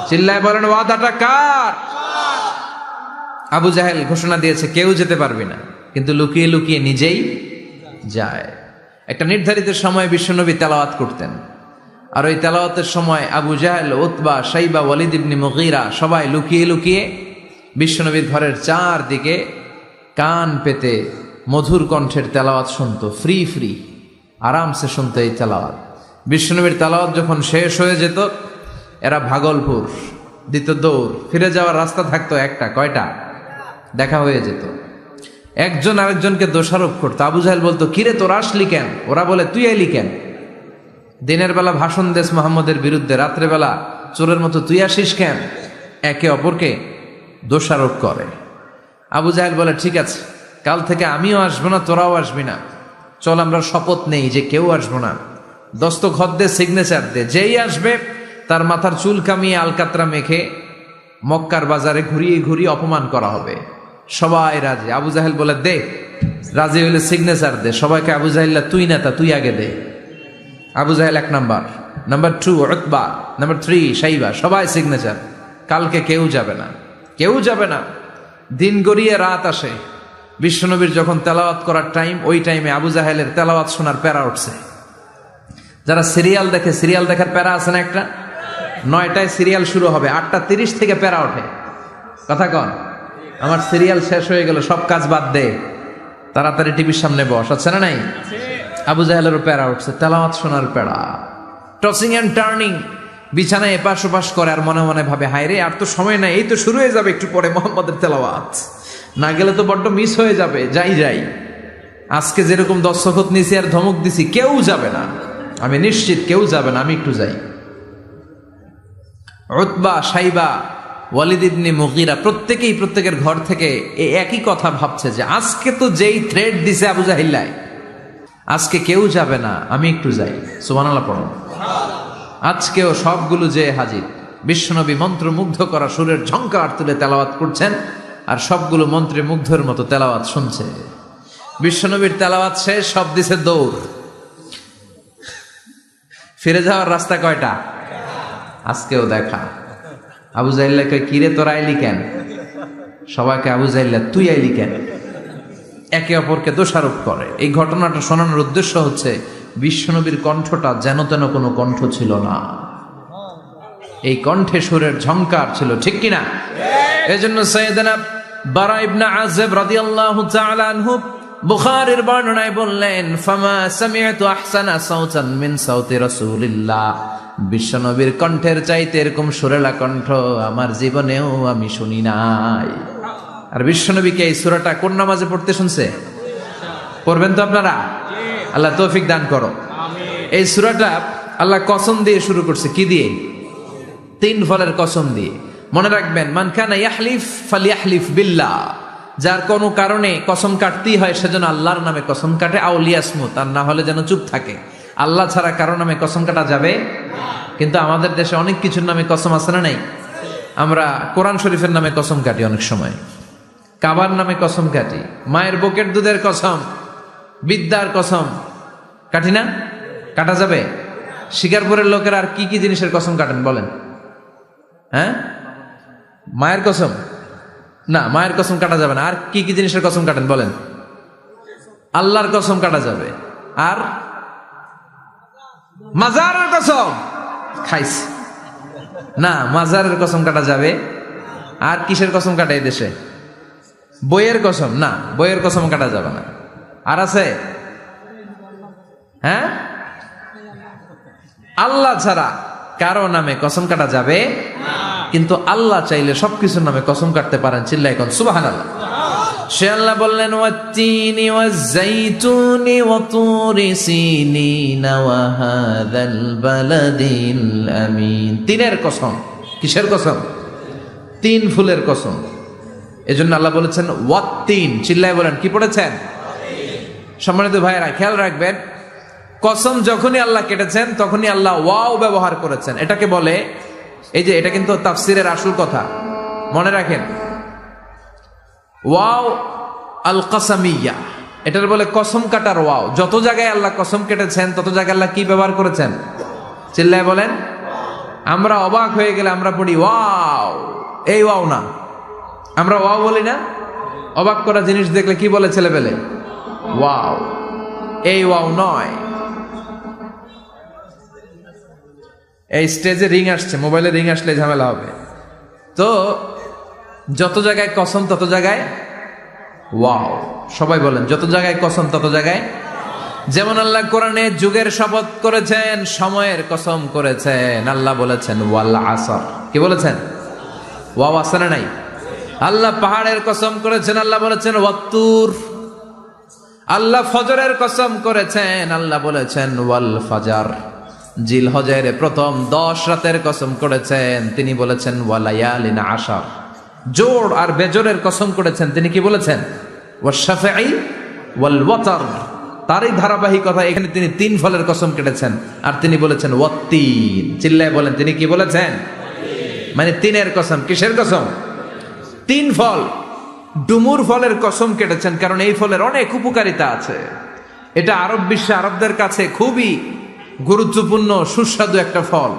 চিল্লায় বলেন, ওয়াদাটা কার? আবু জাহেল ঘোষণা দিয়েছে কেউ যেতে পারবে না, কিন্তু লুকিয়ে লুকিয়ে নিজেই যায়। একটা নির্ধারিত সময়ে বিশ্বনবী তেলাওয়াত করতেন, আর ওই তেলাওয়াতের সময় আবু জাহেল, উতবা, সাইবা, ওয়ালিদ ইবনে মুগীরা সবাই লুকিয়ে লুকিয়ে বিশ্বনবীর ঘরের চারদিকে কান পেতে মধুর কণ্ঠের তেলাওয়াত শুনতো। ফ্রি ফ্রি আরামসে শুনতো এই তেলাওয়াত। বিশ্বনবীর তেলাওয়াত যখন শেষ হয়ে যেত, এরা ভাগলপুর দিত দৌড়। ফিরে যাওয়ার রাস্তা থাকতো একটা, কয়টা? দেখা হয়ে যেত। একজন আরেকজনকে দোষারোপ করতো। আবু জাহেল বলতো, কিরে তোর আসলি কেন? ওরা বলে, তুই এলি কেন? দিনের বেলা ভাষণ দেশ মোহাম্মদের বিরুদ্ধে, রাত্রেবেলা চোরের মতো তুই আসিস কেন? একে অপরকে দোষারোপ করে। আবু জাহেল বলে, ঠিক আছে, কাল থেকে আমিও আসবো না, তোরাও আসবি না। চল আমরা শপথ নেই যে কেউ আসবো না। দস্তখত দে, সিগনেচার দে, যেই আসবে তার মাথার চুল কামিয়ে আলকাতরা মেখে মক্কার বাজারে ঘুরিয়ে ঘুরিয়ে অপমান করা হবে। সবাই রাজি। আবু জাহেল বলে, দে, রাজি হইলে সিগনেচার দে। সবাইকে আবু জাহেল্লা, তুই নেতা, তুই আগে দে। আবু জাহেল 1 number, number 2 Utba, number 3 Saiba, সবাই সিগনেচার। কালকে কেউ যাবে না, কেউ যাবে না। দিন গড়িয়ে রাত আসে। বিশ্বনবীর যখন তেলাওয়াত করার টাইম, ওই টাইমে আবু জাহেলের তেলাওয়াত শোনার প্যারা উঠছে। যারা সিরিয়াল দেখে, সিরিয়াল দেখার প্যারা আছে না একটা, 9টায় সিরিয়াল শুরু হবে, 8:30 থেকে প্যারা ওঠে। কথা কন, আমার সিরিয়াল শেষ হয়ে গেল, সব কাজ বাদ দে, তাড়াতাড়ি টিভির সামনে বস। আছে না নাই? আবু জাহেলেরও প্যারা উঠছে, তেলাওয়াত শোনার প্যারা, টসিং এন্ড টার্নিং, বিছানায় এপাশ ওপাশ করে আর মনে মনে ভাবে, হায় রে আর তো সময় নাই, এই তো শুরু হয়ে যাবে একটু পরে মোহাম্মদের তেলাওয়াত, না গেলে তো বড্ড মিস হয়ে যাবে, যাই। আজকে যেরকম দস্তখত নিছি আর ধমক দিছি, কেউ যাবে না, আমি নিশ্চিত কেউ যাবে না, আমি একটু যাই। উতবা, সাইবা, ওয়ালিদ ইবনে মুগীরা প্রত্যেকেই প্রত্যেকের ঘর থেকে এই একই কথা ভাবছে যে আজকে তো যেই থ্রেড দিছে আবু জাহিল্লায়, আজকে কেউ যাবে না, আমি একটু যাই। সুবহানাল্লাহ পড়ুন। আজকেও সবগুলো যে হাজির, বিশ্বনবী মন্ত্রমুগ্ধ করা সুরের ঝংকার তুলে তেলাওয়াত করছেন, আর সবগুলো মন্ত্রে মুগ্ধের মতো তেলাওয়াত শুনছে। বিশ্বনবীর তেলাওয়াত শেষ, সব দিছে দৌড়। ফিরে যাওয়ার রাস্তা কয়টা? আজকেও দেখা। আবু জাহিল্লা কয়, কিরে তোরা আইলি কেন? সবাইকে আবু জাহিল্লা তুই আইলি কেন, একে অপরকে দোষারোপ করে। এই ঘটনাটা শোনানোর উদ্দেশ্য হচ্ছে বিশ্বনবীর কণ্ঠটা যেন তেন কোনো কণ্ঠ ছিল না, এই কণ্ঠে সুরের ঝংকার ছিল, ঠিক কিনা? এজন্য সাইয়েদনা বারা ইবনে আযিব রাদিয়াল্লাহু তাআলা আনহু বুখারীর বর্ণনায় বললেন, ফামা সামি'তু আহসানা সাওতান মিন সাওতি রাসূলিল্লাহ, বিশ্বনবীর কণ্ঠের চাইতে এরকম সুরেলা কণ্ঠ আমার জীবনেও আমি শুনি নাই। আর বিশ্বনবীকে এই সূরাটা কোন নামাজে পড়তে শুনছে? পড়বেন তো আপনারা? আল্লাহ তৌফিক দান করো। এই সূরাটা আল্লাহ কসম দিয়ে শুরু করছে, কি দিয়ে? 3 ফলের কসম দিয়ে। মনে রাখবেন, মান কানা ইয়াহলিফ ফালিয়াহলিফ বিল্লাহ, যার কোনো কারণে কসম কাটতেই হয় সেজন্য আল্লাহর নামে কসম কাটে, আউলিয়াসমুত, আর না হলে যেন চুপ থাকে। আল্লাহ ছাড়া কারো নামে কসম কাটা যাবে? কিন্তু আমাদের দেশে অনেক কিছুর নামে কসম আছে না নাই? আমরা কোরআন শরীফের নামে কসম কাটি, অনেক সময় কাবার নামে কসম কাটি, মায়ের বুকের দুধের কসম, বিদ্যার কসম কাটি না? কাটা যাবে? শিকারপুরের লোকের আর কি কি জিনিসের কসম কাটেন বলেন? হ্যাঁ, মায়ের কসম না, মায়ের কসম কাটা যাবে না। আর কি কি জিনিসের কসম কাটেন বলেন? আল্লাহর কসম কাটা যাবে, আর মাজারের কসম খাইস না, মাজারের কসম কাটা যাবে। আর কিসের কসম কাটে এই দেশে? বইয়ের কসম না, বইয়ের কসম কাটা যাবে না। আর আছে? হ্যাঁ, আল্লাহ ছাড়া কারো নামে কসম কাটা যাবে, কিন্তু আল্লাহ চাইলে সবকিছুর নামে কসম কাটতে পারেন। চিল্লায় কোন সুবহানাল্লাহ। সে আল্লাহ বললেন, ওয়াত-তিনি ওয়াজ-যাইতুনি ওয়া তুরি সিনিনা ওয়া হাযাল বালাদিল আমিন। 3 কসম। কিসের কসম? 3 ফুলের কসম। এজন্য আল্লাহ বলেছেন ওয়াত-তিন। চিল্লায় বলেন, কি পড়েছেন? সম্মানিত ভাইয়েরা, খেয়াল রাখবেন, কসম যখনই আল্লাহ কেটেছেন তখনই আল্লাহ ওয়াও ব্যবহার করেছেন। এটাকে বলে, এই যে এটা কিন্তু তাফসিরের আসল কথা, মনে রাখেন, ওয়াও আল কাসামিয়া, এটার বলে কসম কাটার ওয়াও। যত জায়গায় আল্লাহ কসম কেটেছেন তত জায়গায় আল্লাহ কি ব্যবহার করেছেন? চিল্লায় বলেন। আমরা অবাক হয়ে গেলে আমরা পড়ি ওয়াও, এই ওয়াও না, আমরা ওয়াও বলি না? অবাক করা জিনিস দেখলে কি বলে ছেলেবেলে? ওয়াও, এই ওয়াও নয়। এই স্টেজে রিং আসছে, মোবাইলে রিং আসলে ঝামেলা হবে। তো যত জায়গায় কসম তত জায়গায় ওয়াও। সবাই বলেন, যত জায়গায় কসম তত জায়গায়। যেমন আল্লাহ কোরআনে যুগের শপথ করেছেন, সময়ের কসম করেছেন। আল্লাহ বলেছেন ওয়াল আসর। কি বলেছেন? ওয়াও আছে না নাই? আল্লাহ পাহাড়ের কসম করেছেন, আল্লাহ বলেছেন ওয়াত্তুর। আল্লাহ ফজরের কসম করেছেন, আল্লাহ বলেছেন ওয়াল ফাজার। জিলহজের প্রথম 10 রাতের কসম করেছেন, তিনি বলেছেন ওয়ালায়ালিন আশার। জোড় আর বেজোরের কসম করেছেন, তিনি কি বলেছেন? ওয়াশফাঈ ওয়াল ওয়াতর। তারই ধারাবাহিকতা এখানে তিনি 3 ফলের কসম কেটেছেন, আর তিনি বলেছেন ওয়াত্তিন। চিল্লায় বলেন, তিনি কি বলেছেন? মানে 3-এর কসম। কিসের কসম? 3 ফল। ডুমুর ফলের কসম কেটেছেন, কারণ এই ফলের অনেক উপকারিতা আছে। এটা আরব বিশ্বে আরবদের কাছে খুবই গুরুত্বপূর্ণ সুস্বাদু একটা ফল।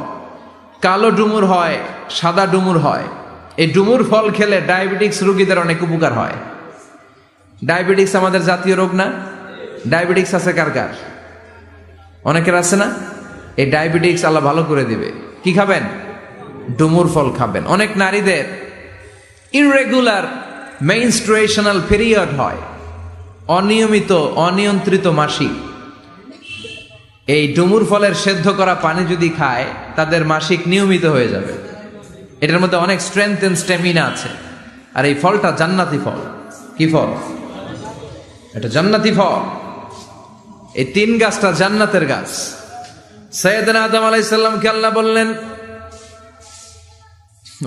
কালো ডুমুর হয়, সাদা ডুমুর হয়। এই ডুমুর ফল খেলে ডায়াবেটিক্স রোগীদের অনেক উপকার হয়। ডায়াবেটিক্স আমাদের জাতীয় রোগ না? ডায়াবেটিক্স আছে কার কার? অনেকের আছে না? এই ডায়াবেটিক্স আল্লাহ ভালো করে দিবে। কি খাবেন? ডুমুর ফল খাবেন। অনেক নারীদের ইররেগুলার মেনস্ট্রুয়েশনাল পিরিয়ড হয়, অনিয়মিত অনিয়ন্ত্রিত মাসিক। এই ডুমুর ফলের সেদ্ধ করা পানি যদি খায় তাদের মাসিক নিয়মিত হয়ে যাবে। এটার মধ্যে অনেক স্ট্রেংথ এন্ড স্ট্যামিনা আছে। আর এই ফলটা জান্নাতি ফল। কি ফল? এটা জান্নাতি ফল। এই 3 গাছটা জান্নাতের গাছ। সাইয়েদনা আদম আলাইহিস সালামকে আল্লাহ বললেন,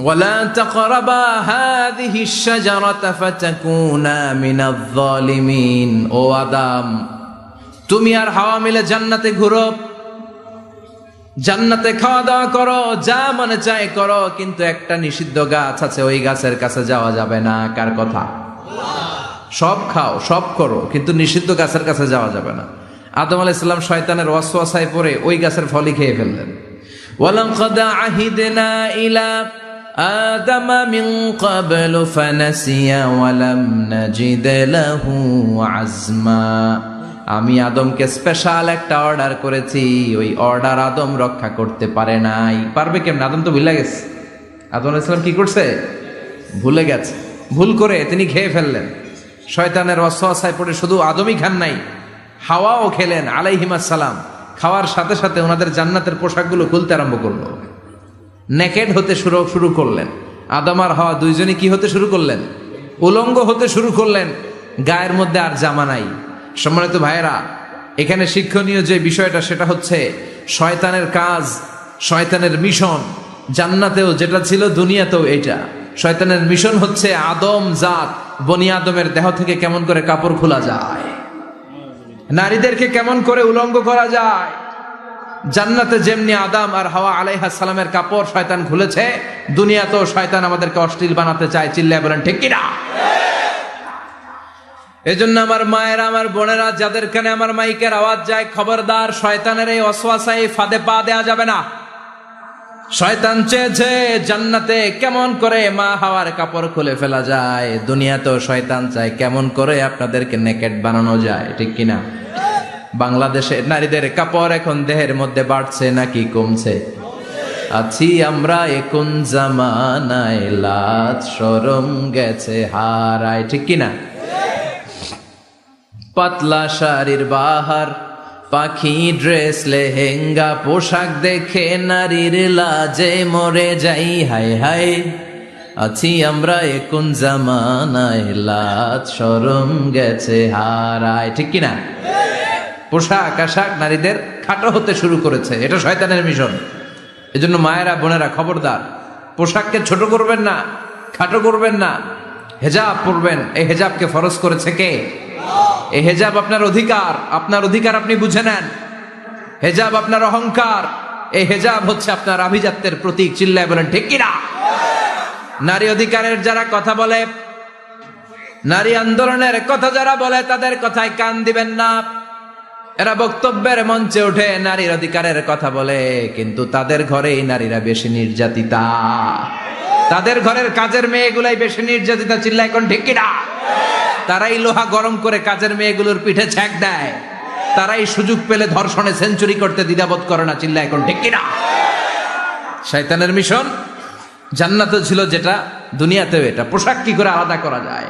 ওয়ালা তাকরাবা হাযিহি আশ-শাজারাতা ফাতাকুনা মিনাজ যালিমিন। ও আদম, তুমি আর হাওয়া মিলে জান্নাতে ঘুরো, জান্নাতে খাওয়া দাওয়া করো, যা মনে চায় করো, কিন্তু একটা নিষিদ্ধ গাছ আছে, ওই গাছের কাছে যাওয়া যাবে না। কার কথা? সব খাও, সব করো, কিন্তু নিষিদ্ধ গাছের কাছে যাওয়া যাবে না। আদম আলাইহিস সালাম শয়তানের ওয়াসওয়াসায় পড়ে ওই গাছের ফলই খেয়ে ফেললেন। ওয়ালাকাদ আহিদনা ইলা আদামা মিন ক্বাবলু ফানাসিয়া ওয়া লাম নাজিদ লাহু আজমা। আমি আদমকে স্পেশাল একটা অর্ডার করেছি, ওই অর্ডার আদম রক্ষা করতে পারে নাই। পারবে কেমন? আদম তো ভুলে গেছে। আদম আলাইহিস সালাম কি করছে? ভুলে গেছে। ভুল করে তিনি খেয়ে ফেললেন। শয়তানের ওয়াসওয়াসায় পড়ে শুধু আদমই খান নাই, হাওয়াও খেলেন আলাইহিমাস সালাম। খাওয়ার সাথে সাথে ওনাদের জান্নাতের পোশাকগুলো খুলতে আরম্ভ করলো, নেকেড হতে শুরু করলেন। আদম আর হাওয়া দুইজনই কি হতে শুরু করলেন? উলঙ্গ হতে শুরু করলেন। গায়ের মধ্যে আর জামা নাই। সম্মানিত ভাইয়েরা, এখানে শিক্ষণীয় যে বিষয়টা সেটা হচ্ছে শয়তানের কাজ, শয়তানের মিশন জান্নাতেও যেটা ছিল দুনিয়াতেও এটা। শয়তানের মিশন হচ্ছে আদম জাত, বনি আদমের দেহ থেকে কেমন করে কাপড় খোলা যায়, নারীদেরকে কেমন করে উলঙ্গ করা যায়। জান্নাতে যেমনি আদম আর হাওয়া আলাইহিস সালামের কাপড় শয়তান খুলেছে, দুনিয়াতেও শয়তান আমাদেরকে অশ্লীল বানাতে চায়। চিল্লায় বলেন ঠিক কিনা? এজন্য আমার মায়েরা, আমার বোনেরা, যাদের কানে আমার মাইকের আওয়াজ যায়, খবরদার, শয়তানের এই ওয়াসওয়াসায় ফাঁদে পা দেয়া যাবে না। শয়তান চেয়েছে জান্নাতে কেমন করে মা হাওয়ার কাপড় খুলে ফেলা যায়, দুনিয়াতেও শয়তান চায় কেমন করে আপনাদেরকে নেকেড বানানো যায়। ঠিক কিনা? বাংলাদেশে নারীদের কাপড় এখন দেহের মধ্যে বাড়ছে নাকি কমছে? আছি আমরা এখন জামানায়, লাজ শরম গেছে হারায়। ঠিক কিনা? পাতলা শাড়ির বাহার, পাখি ড্রেস, লেহেঙ্গা পোশাক দেখে নারীর লাজে মরে যাই। হাই হাই, আছি আমরা এখন জামানায়, লাজ শরম গেছে হারায়। ঠিক কিনা? পোশাক আশাক নারীদের খাটো হতে শুরু করেছে। এটা শয়তানের মিশন। এজন্য মায়েরা, বোনেরা, খবরদার, পোশাককে ছোট করবেন না, খাটো করবেন না। হেজাব পরবেন। এই হেজাবকে ফরজ করেছে কে? এই হেজাব আপনার অধিকার। আপনার অধিকার আপনি বুঝে নেন। হেজাব আপনার অহংকার। এই হেজাব হচ্ছে আপনার আভিজাত্যের প্রতীক। চিল্লায় বলেন ঠিক কিনা? নারী অধিকারের যারা কথা বলে, নারী আন্দোলনের কথা যারা বলে, তাদের কথায় কান দিবেন না। এরা বক্তব্যের মঞ্চে উঠে নারীর অধিকারের কথা বলে, কিন্তু তাদের ঘরেই নারীরা বেশি নির্যাতিতা। তাদের ঘরের কাজের মেয়েগুলাই বেশি নির্যাতিতা। চিল্লায় কোন ঠিক কিনা? তারাই লোহা গরম করে কাজের মেয়েগুলোর পিঠে ছ্যাঁক দেয়। তারাই সুযোগ পেলে ধর্ষণে সেঞ্চুরি করতে দ্বিধাবোধ করে না। চিল্লায় কোন ঠিক কিনা? শয়তানের মিশন জান্নাতে ছিল যেটা, দুনিয়াতেও এটা। পোশাক কি করে আলাদা করা যায়?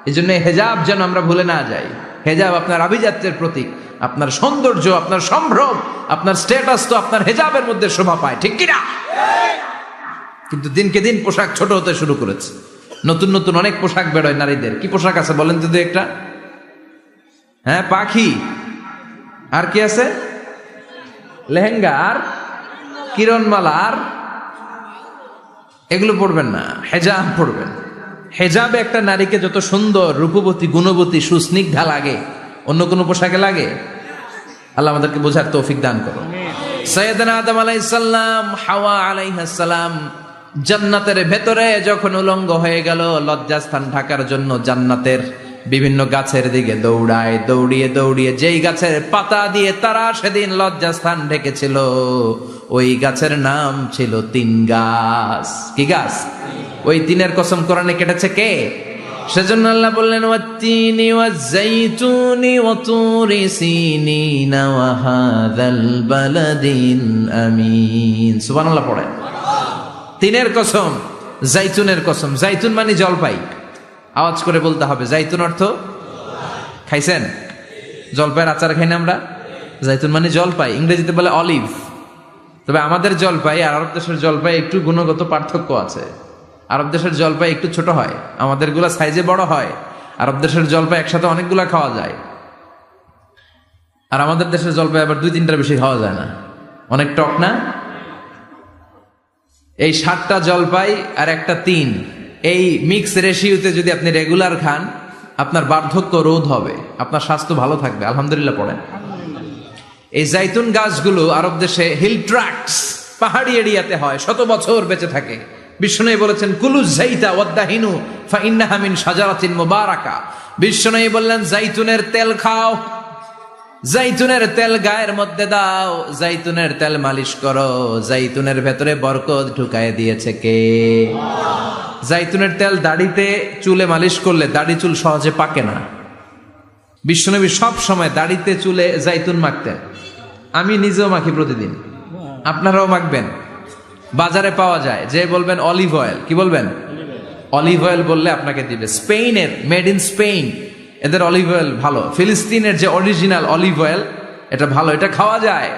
এই জন্য হেজাব যেন আমরা ভুলে না যাই। হেজাব আপনার আভিজাত্যের প্রতীক, আপনার সৌন্দর্য, আপনার সম্ভ্রম, আপনার স্ট্যাটাস তো আপনার হেজাবের মধ্যে শোভা পায়। ঠিক কিনা? কিন্তু দিনকে দিন পোশাক ছোট হতে শুরু করেছে। নতুন নতুন অনেক পোশাক বেরোয় নারীদের। কি পোশাক আছে বলেন তো একটা? হ্যাঁ, পাখি। আর কি আছে? লেহেঙ্গা আর কিরণমালা। আর এগুলো পড়বেন না, হেজাব পড়বেন। হেজাবে একটা নারীকে যত সুন্দর, রূপবতী, গুণবতী, সুস্নিগ্ধা লাগে, অন্য কোনো পোশাকে লাগে? আল্লাহ আমাদেরকে বোঝার তৌফিক দান করুন। সাইয়েদনা আদম আলাইহিস সালাম, হাওয়া আলাইহিস সালাম জান্নাতের ভেতরে যখন উলঙ্গ হয়ে গেল, লজ্জাস্থান ঢাকার জন্য জান্নাতের বিভিন্ন গাছের দিকে দৌড়ায়। দৌড়িয়ে দৌড়িয়ে যেই গাছের পাতা দিয়ে তারা সেদিন লজ্জাস্থান ঢেকেছিল, ওই গাছের নাম ছিল তিন গাছ। কি গাছ? ওই তিনের কসম কোরআনে কেটেছে কে? সেজন্য আল্লাহ বললেন, ওয়াত্তিনি ওয়াজ্জাইতুনি ওয়া তুরি সিনিনা ওয়া হাযাল বালাদিল আমিন। সুবহানাল্লাহ পড়েন। তিনের কসম, জাইতুনের কসম। জাইতুন মানে জলপাই, আওয়াজ করে বলতে হবে। জাইতুন অর্থ খাইছেন? জলপাইয়ের আচার খাই না আমরা? জাইতুন মানে জলপাই, ইংরেজিতে বলে অলিভ। তবে আমাদের জলপাই আর আরব দেশের জলপাই একটু গুণগত পার্থক্য আছে। আরব দেশের জলপাই একটু ছোট হয়, আমাদের গুলা সাইজে বড় হয়। আরব দেশের জলপাই একসাথে অনেকগুলা খাওয়া যায়, আর আমাদের দেশের জলপাই আবার 2-3টার বেশি খাওয়া যায় না, অনেক টক না। এই 7টা জলপাই আর একটা 3, এই মিক্স রেশিওতে যদি আপনি রেগুলার খান, আপনার বার্ধক্য রোধ হবে, আপনার স্বাস্থ্য ভালো থাকবে। আলহামদুলিল্লাহ পড়েন। এই জাইতুন গাছগুলো আরব দেশে হিল ট্রাক্টস, পাহাড়ি এরিয়াতে হয়, 100 বছর বেঁচে থাকে। বিষ্ণু বলেছেন কুলু জাইতা ওয়াদাহিনু ফাইন্নাহা মিন শাজারাতিন মুবারাকা। বিষ্ণু বললেন জাইতুনের তেল খাও, জাইতুনের তেল গায়ের মধ্যে দাও, জাইতুনের তেল মালিশ করো, জাইতুনের ভেতরে বরকত ঢুকায় দিয়েছে কে? জাইতুনের তেল দাড়িতে চুলে মালিশ করলে দাড়ি চুল সহজে পাকে না। বিশ্বনবী সব সময় দাড়িতে চুলে জাইতুন মাখতেন। আমি নিজেও মাখি প্রতিদিন, আপনারাও মাখবেন। বাজারে পাওয়া যায়, যে বলবেন অলিভ অয়েল, কি বলবেন? অলিভ অয়েল বললে আপনাকে দিবে। স্পেনের, মেড ইন স্পেন, এদের অলিভ অয়েল ভালো। ফিলিস্তিনের যে অরিজিনাল অলিভ অয়েল, এটা ভালো, এটা খাওয়া যায়।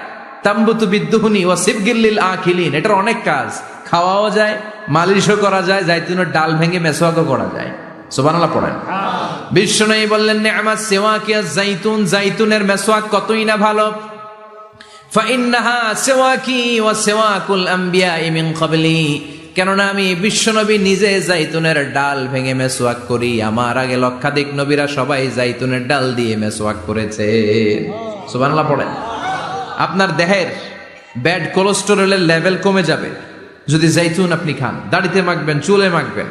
তাম্বুতু বিদ্দুহুনি ওয়া সিবগিল্লিল আকিলিন, এটার অনেক কাজ, খাওয়াও যায়, মালিশও করা যায়, জাইতুনের ডাল ভেঙে মেসওয়াকও করা যায়। সুবহানাল্লাহ পড়েন। বিষ্ণু বললেন নি'মাস সিওয়াকি আয-জাইতুন, জাইতুনের মেসওয়াক কতই না ভালো। ফাইন্নাহা সিওয়াকি ওয়া সিওয়াকুল আমবিয়াই মিন ক্বাবলি, কেননা আমি বিশ্বনবী নিজে জাইতুনের ডাল ভেঙে মেসওয়াক করি, আমার আগে লক্ষাধিক নবীরা সবাই জাইতুনের ডাল দিয়ে মেসওয়াক করেছে। সুবহানাল্লাহ পড়েন। আপনার দেহের ব্যাড কোলেস্টেরলের লেভেল কমে যাবে যদি জাইতুন আপনি খান। দাড়িতে মাখবেন, চুলে মাখবেন,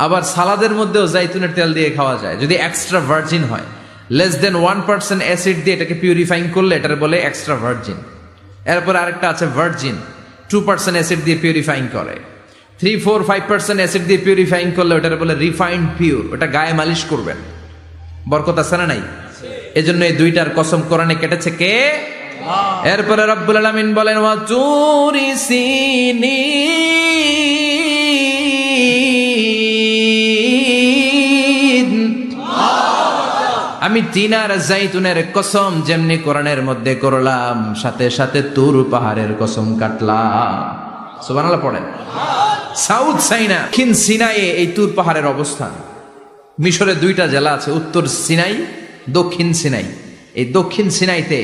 আবার সালাদের মধ্যেও জাইতুনের তেল দিয়ে খাওয়া যায় যদি এক্সট্রা ভার্জিন হয়। লেস দেন 1% অ্যাসিড দিয়ে এটাকে পিউরিফাইং করলে এটার বলে এক্সট্রা ভার্জিন। এরপর আরেকটা আছে ভার্জিন, 2% অ্যাসিড দিয়ে পিউরিফাইং করে। 3-4-5% অ্যাসিড দিয়ে পিউরিফাইং করলে ওটার বলে রিফাইন্ড পিওর, ওটা গায়ে মালিশ করবেন, বরকত আছে না নাই? এজন্য এই দুইটার কসম কোরআনে কেটেছে কে? এরপরে রব্বুল আলামিন বলেন ওয়া তুরি সিনিন, আমি তিন আর জাইতুনের কসম যেমনি কোরআনের মধ্যে করলাম, সাথে সাথে তুর পাহাড়ের কসম কাটলাম। সুবহানাল্লাহ পড়েন। সাউথ সাইনা, দক্ষিণ সিনাইয়ে এই তুর পাহাড়ের অবস্থান। মিশরে 2টা জেলা আছে, উত্তর সিনাই, দক্ষিণ সিনাই। এই দক্ষিণ সিনাইতে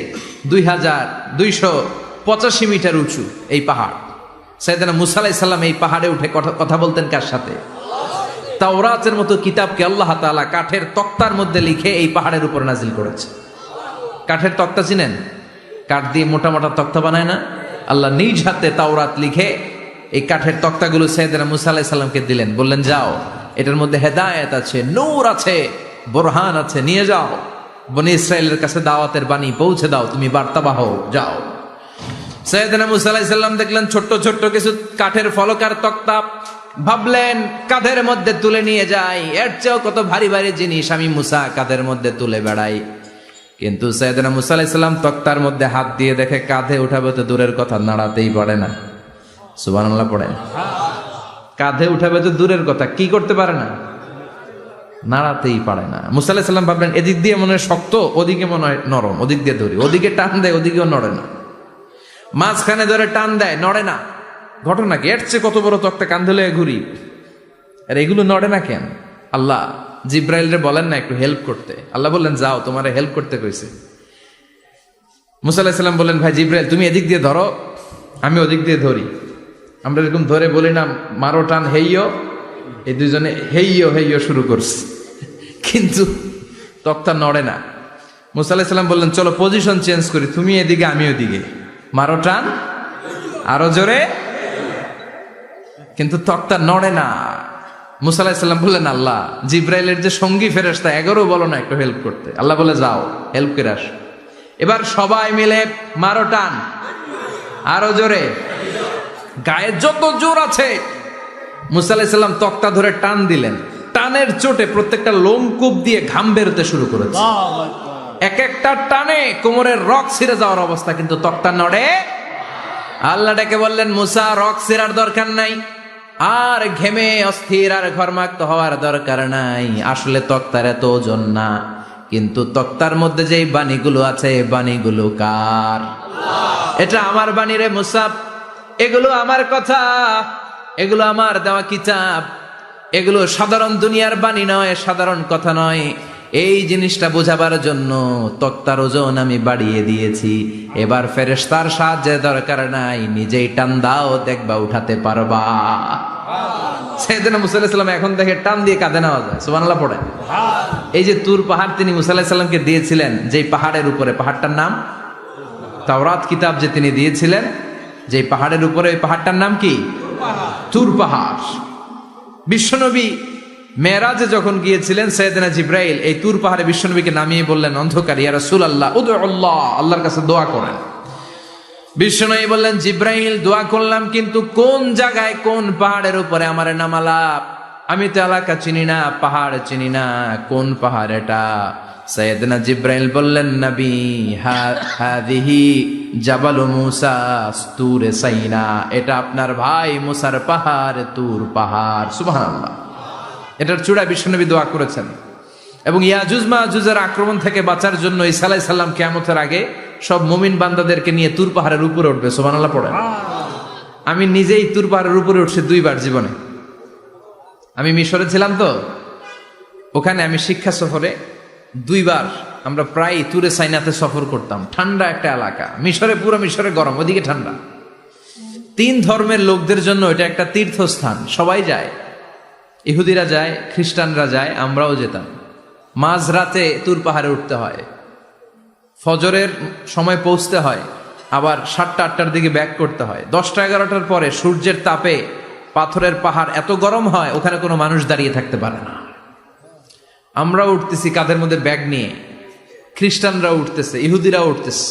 2285 মিটার উঁচু এই পাহাড়। সাইয়েদনা মুসা আলাইহিস সালাম এই পাহাড়ে উঠে কথা বলতেন কার সাথে? তাওরাতের মতো কিতাবকে আল্লাহ তাআলা কাঠের তক্তার মধ্যে লিখে এই পাহাড়ের উপর নাজিল করেছে। কাঠের তক্তা চিনেন? কাঠ দিয়ে মোটা মোটা তক্তা বানায় না? আল্লাহ নিজ হাতে তাওরাত লিখে এই কাঠের তক্তাগুলো সাইয়েদনা মুসা আলাইহিস সালামকে দিলেন, বললেন যাও, এটার মধ্যে হেদায়েত আছে, নূর আছে, বোরহান আছে, নিয়ে যাও, বনি ইসরায়েলের কাছে দাওয়াতের বাণী পৌঁছে দাও, তুমি বার্তাবাহ, যাও। সাইয়েদনা মুসা আলাইহিস সালাম দেখলেন ছোট্ট ছোট্ট কিছু কাঠের ফলকার তক্তা, ভাবলেন কাঁধের মধ্যে তুলে নিয়ে যাই, এর চেয়েও কত ভারী ভারী জিনিস আমি মুসা কাঁধের মধ্যে তুলে বেড়াই। কিন্তু সাইয়েদনা মুসা আলাইহিস সালাম তক্তার মধ্যে হাত দিয়ে দেখে কাঁধে উঠাবে তো দূরের কথা, নাড়াতেই পারে না। সুবহানাল্লাহ পড়েন। কাঁধে উঠাবে তো দূরের কথা, কি করতে পারে না? নাড়াতেই পারে না। মুসা আলাইহিস সালাম ভাবলেন এদিক দিয়ে মনে হয় শক্ত, ওদিকে মনে হয় নরম, ওদিক দিয়ে ধরি, ওদিকে টান দেয়, ওদিকেও নড়ে না, মাঝখানে ধরে টান দেয়, নড়ে না। ঘটনা কি? এর চেয়ে কত বড় তক্তা কাঁধে লয়ে ঘুরি, আর এগুলো নড়ে না কেন? আল্লাহ জিব্রাইলরে বলেন না একটু হেল্প করতে? আল্লাহ বললেন যাও, তোমারে হেল্প করতে কইছে। মুসা আলাইহিস সালাম বললেন ভাই জিব্রাইল তুমি এদিক দিয়ে ধরো, আমি ওদিক দিয়ে ধরি। আমরা এরকম ধরে বলি না মারো টান হেইয়ো, এই দুজনে হেইয়ো হেইয়ো শুরু করছে, কিন্তু তক্তা নড়ে না। মুসা আলাইহিস সালাম বললেন চলো পজিশন চেঞ্জ করি, তুমি এদিকে আমি ওদিকে, মারো টান আরো জোরে, কিন্তু তক্তা নড়ে না। মুসা আলাইহিস সালাম বললেন আল্লাহ জিব্রাইলের যে সঙ্গী ফেরেশতা 11 বলো না একটু হেল্প করতে। আল্লাহ বলে যাও হেল্প করে আস। এবার সবাই মিলে মারো টান আরো জোরে, গায়ে যত জোর আছে। মুসা আলাইহিস সালাম তক্তা ধরে টান দিলেন, টানের চোটে প্রত্যেকটা লোমকূপ দিয়ে ঘাম বেরোতে শুরু করেছে। এক একটা টানে কোমরের রক ছিঁড়ে যাওয়ার অবস্থা, কিন্তু তক্তা নড়ে। আল্লাহ ডেকে বললেন মুসা রক ছিঁড়ার দরকার নাই, আর ঘেমে অস্থির আর ঘর্মাক্ত হওয়ার দরকার নাই। আসলে তক্তার এত ওজন না, কিন্তু তক্তার মধ্যে যেই বাণীগুলো আছে, বাণীগুলো কার? এটা আমার বাণী রে মুসাব, এগুলো আমার কথা, এগুলো আমার দেওয়া কিতাব, এগুলো সাধারণ দুনিয়ার বাণী নয়, সাধারণ কথা নয়। এই জিনিসটা বোঝাবার জন্য তক্তার ওজন আমি বাড়িয়ে দিয়েছি। এবার ফেরেশতার সাহায্যের দরকার নাই, নিজেই টান দাও, দেখবা উঠাতে পারবা। সাইয়েদনা মুসা আলাইহিস সালাম এখন দেখে টান দিয়ে কাঁধে নেওয়া যায়। সুবহানাল্লাহ পড়ে। এই যে তুর পাহাড় তিনি মুসা আলাইহিস সালামকে দিয়েছিলেন, যেই পাহাড়ের উপরে, পাহাড়টার নাম তাওরাত কিতাব যে তিনি দিয়েছিলেন, যেই পাহাড়ের উপরে, ওই পাহাড়টার নাম কি? তুর পাহাড়। বিশ্বনবী মেরাজে যখন গিয়েছিলেন, সাইয়েদনা জিবরাইল এই তুর পাহাড়ে বিশ্বনবীকে নামিয়ে বললেন, অন্ধকার, ইয়া রাসূলুল্লাহ উদউ আল্লাহ, আল্লাহর কাছে দোয়া করেন। বিশ্বনবী বললেন, জিবরাইল দোয়া করলাম, কিন্তু কোন জায়গায়, কোন পাহাড়ের উপরে আমারে নামালা? আমি তো এলাকা চিনি না, পাহাড় চিনি না, কোন পাহাড় এটা? সাইয়েদনা জিবরাইল বললেন, নবী হাদিহি জাবালু মুসা তুরে সাইনা, এটা আপনার ভাই মুসার পাহাড়, তুর পাহাড়। সুবহানাল্লাহ। এটার চূড়ায় বিশ্বনবী দোয়া করেছেন। এবং ইয়াজুজ মাজুজের আক্রমণ থেকে বাঁচার জন্য ঈসা আলাইহিস সালাম কিয়ামতের আগে সব মুমিন বান্দাদেরকে নিয়ে তুর পাহাড়ের উপরে উঠবে। সুবহানাল্লাহ পড়েন। আমি নিজেই তুর পাহাড়ের উপরে উঠছি 2 বার জীবনে। আমি মিশরে ছিলাম, তো ওখানে আমি শিক্ষা সফরে 2 বার আমরা প্রায় তুরে সাইনাতে সফর করতাম। ঠান্ডা একটা এলাকা, মিশরে, পুরো মিশরে গরম, ওদিকে ঠান্ডা। 3 ধর্মের লোকদের জন্য এটা একটা তীর্থস্থান, সবাই যায়। ইহুদিরা যায়, খ্রিস্টানরা যায়, আমরাও যেতাম। মাঝরাতে তুর পাহাড়ে উঠতে হয়, ফজরের সময় পৌঁছতে হয়, আবার 7টা-8টার দিকে ব্যাক করতে হয়। 10টা-11টার পরে সূর্যের তাপে পাথরের পাহাড় এত গরম হয়, ওখানে কোনো মানুষ দাঁড়িয়ে থাকতে পারে না। আমরা উঠতেছি কাঁধের মধ্যে ব্যাগ নিয়ে, খ্রিস্টানরা উঠতেছে, ইহুদিরাও উঠতেছে।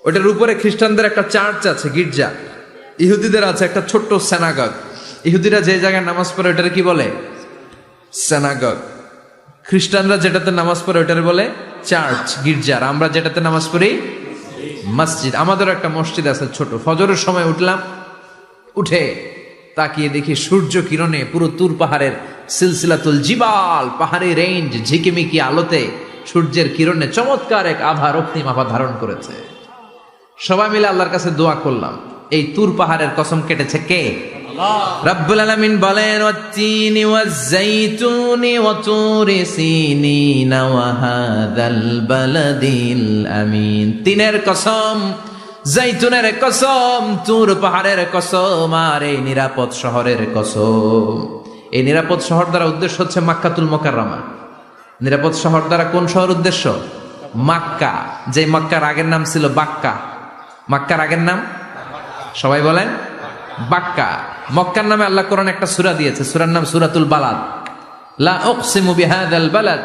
ওটার উপরে খ্রিস্টানদের একটা চার্চ আছে, গির্জা। ইহুদিদের আছে একটা ছোট্ট সিনাগগ। ইহুদিরা যে জায়গায় নামাজ পড়ে ওটারে কি বলে? সিনাগগ। খ্রিস্টানরা যেটাতে নামাজ পড়ে ওটারে বলে চার্চ, গির্জার। আমরা যেটাতে নামাজ পড়ি মসজিদ। আমাদের একটা মসজিদ আছে ছোট। ফজরের সময় উঠলাম, উঠে তাকিয়ে দেখি সূর্য কিরণে পুরো তুর পাহাড়ের সিলসিলাতুল জিবাল, পাহাড়ি রেঞ্জ ঝিকিমিকি আলোতে সূর্যের কিরণে চমৎকার এক আভা, রক্তিম আভা ধারণ করেছে। সবাই মিলে আল্লাহর কাছে দোয়া করলাম। এই তুর পাহাড়ের কসম কেটেছে কে? রব্বুল আলামিন বলেন, ওয়াত-তিনি ওয়াজ-যাইতুনি ওয়া তুরি সিনিনা ওয়া হাযাল বালাদিল আমিন। তিনের কসম, জাইতুনের কসম, তুর পাহাড়ের কসম, আর এই নিরাপদ শহরের কসম। এই নিরাপদ শহর দ্বারা উদ্দেশ্য হচ্ছে মাক্কাতুল মুকাররমা। নিরাপদ শহর দ্বারা কোন শহর উদ্দেশ্য? মক্কা। যে মক্কার আগের নাম ছিল বাক্কা। মক্কার আগের নাম সবাই বলেন বাক্কা। মক্কার নামে আল্লাহ কোরআন একটা সূরা দিয়েছে, সূরার নাম সূরাতুল বালাদ। লা উকসিমু বিহাযাল বালাদ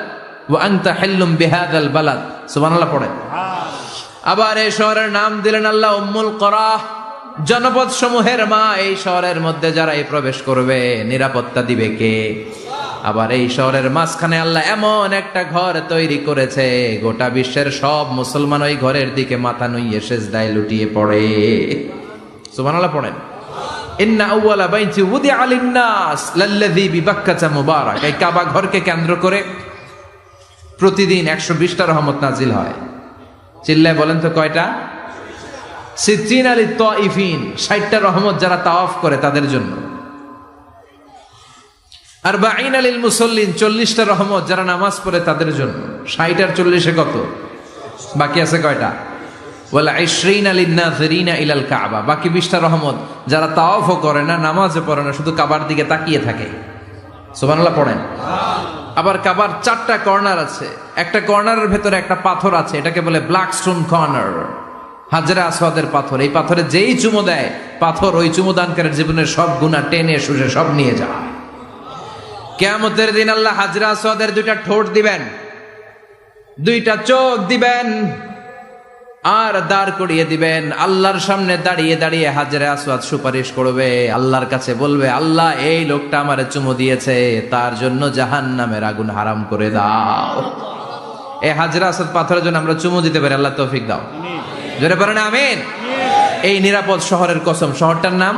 ওয়া আনতা হিল্লুম বিহাযাল বালাদ। সুবহানাল্লাহ পড়ে। আবার এই শহরের নাম দিলেন আল্লাহ উম্মুল কুরা, জনপদ সমূহের মা। এই শহরের মধ্যে যারা এই প্রবেশ করবে, নিরাপত্তা দিবে কে? আবার এই শহরের মাঝখানে আল্লাহ এমন একটা ঘর তৈরি করেছে, গোটা বিশ্বের সব মুসলমান ওই ঘরের দিকে মাথা নুইয়ে সিজদায় লুটিয়ে পড়ে। সুবহানাল্লাহ পড়েন। ইন্না আউওয়ালা বাইতি উদিআ লিন-নাস লাল্লাযী বিবাক্কাতা মুবারাক। এই কাবা ঘরকে কেন্দ্র করে প্রতিদিন 120টা রহমত নাজিল হয়। চিল্লায় বলেন তো কয়টা? 60 লিত তাইফিন, 60টা রহমত যারা তাওয়াফ করে তাদের জন্য। 40 লিল মুসাল্লিন, 40টা রহমত যারা নামাজ পড়ে তাদের জন্য। 60 আর 40-এ কত? বাকি আছে কয়টা? ওয়ালা 20 লিন-নাযিরিনা ইলাল কাবা। বাকি 20টা রহমত যারা তাওয়াফও করে না, নামাজও পড়ে না, শুধু কাবার দিকে তাকিয়ে থাকে। সুবহানাল্লাহ পড়েন। আবার কাবার 4টা কর্নার আছে। একটা কর্নারের ভেতরে একটা পাথর আছে, এটাকে বলে ব্ল্যাক স্টোন কর্নার, হাজরে আসওয়াদের পাথর। এই পাথরে যেই চুমো দেয়, পাথর ওই চুমোদানকারীর জীবনের সব গুনাহ টেনে শুষে সব নিয়ে যায়। কিয়ামতের দিন আল্লাহ হাজরে আসওয়াদের 2টা ঠোঁট দিবেন, 2টা চোখ দিবেন, আর দাঁড় করিয়ে দিবেন। আল্লাহর সামনে দাঁড়িয়ে দাঁড়িয়ে হাজরে আসওয়াদ সুপারিশ করবে, আল্লাহর কাছে বলবে, আল্লাহ এই লোকটা আমারে চুমু দিয়েছে, তার জন্য জাহান্নামের আগুন হারাম করে দাও। এই হাজরে আসওয়াদ পাথরের জন্য আমরা চুমু দিতে পারি, আল্লাহ তৌফিক দাও। জোরে পড়েন আমিন। এই নিরাপদ শহরের কসম। শহরটার নাম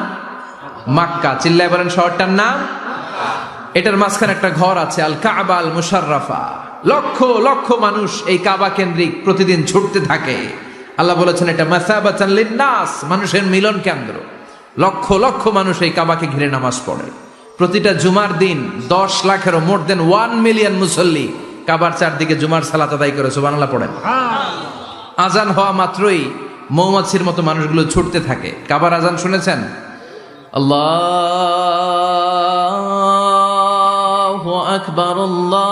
মাক্কা। চিল্লায় বলেন শহরটার নাম। এটার মাঝখানে একটা ঘর আছে, আল কাবা আল মুশাররাফা। লক্ষ লক্ষ মানুষ এই কাবা কেন্দ্রিক প্রতিদিন ছুটতে থাকে। আল্লাহ বলেছেন এটা মাসাবাতান লিন্নাস, মানুষের মিলন কেন্দ্র। লক্ষ লক্ষ মানুষ এই কাবাকে ঘিরে নামাজ পড়ে। প্রতিটা জুমার দিন 10 লাখেরও মোর দেন 1 মিলিয়ন মুসল্লি কাবার চারদিকে জুমার সালাত আদায় করে সুবহানাল্লাহ পড়েন। আজান হওয়া মাত্রই মৌমাছির মতো মানুষগুলো ছুটতে থাকে। কাবার আজান শুনেছেন? আল্লাহু আকবার, আল্লাহু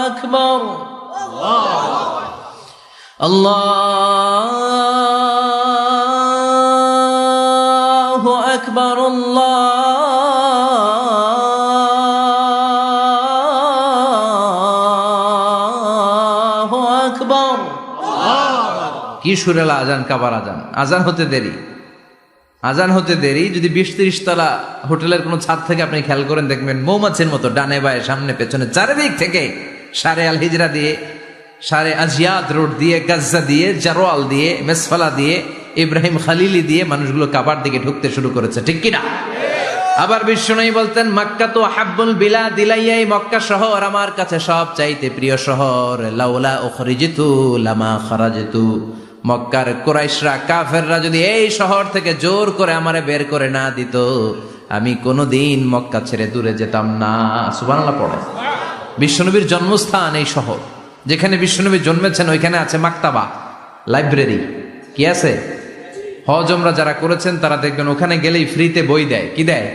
আকবার, আল্লাহু আকবার, আল্লাহু আকবার। কি সুরেলা আজান, কাবার আজান। আজান হতে দেরি, আজান হতে দেরি। যদি 20-30 তলা হোটেলের কোনো ছাদ থেকে আপনি খেয়াল করেন, দেখবেন মৌমাছির মতো ডানে বায়ে সামনে পেছনে চারিদিক থেকে সারে আল হিজরা দিয়ে, সারে আজিয়াদ রোড দিয়ে, গাজ্জা দিয়ে, জারোয়াল দিয়ে, মেসফালা দিয়ে, ইব্রাহিম খালিলি দিয়ে মানুষগুলো কাবার দিকে ঢুকতে শুরু করেছে, ঠিক কিনা? আবার বিশ্বনবী বলতেন মাক্কা তো হাব্বুল বিলাদ ইলাইয়া, মক্কা শহর আমার কাছে সব চাইতে প্রিয় শহর। লাউলা উখরিজিতু লামা খারাজতু, মক্কার কুরাইশরা কাফেররা যদি এই শহর থেকে জোর করে আমারে বের করে না দিত, আমি কোনোদিন মক্কা ছেড়ে দূরে যেতাম না। সুবহানাল্লাহ পড়ে। বিশ্বনবীর জন্মস্থান এই শহর, যেখানে বিশ্বনবী জন্মেছেন ওইখানে আছে মাকতাবা, লাইব্রেরি। কি আছে? হজ ওমরা যারা করেছেন তারা দেখবেন ওখানে গেলেই ফ্রিতে বই দেয়। কি দেয়?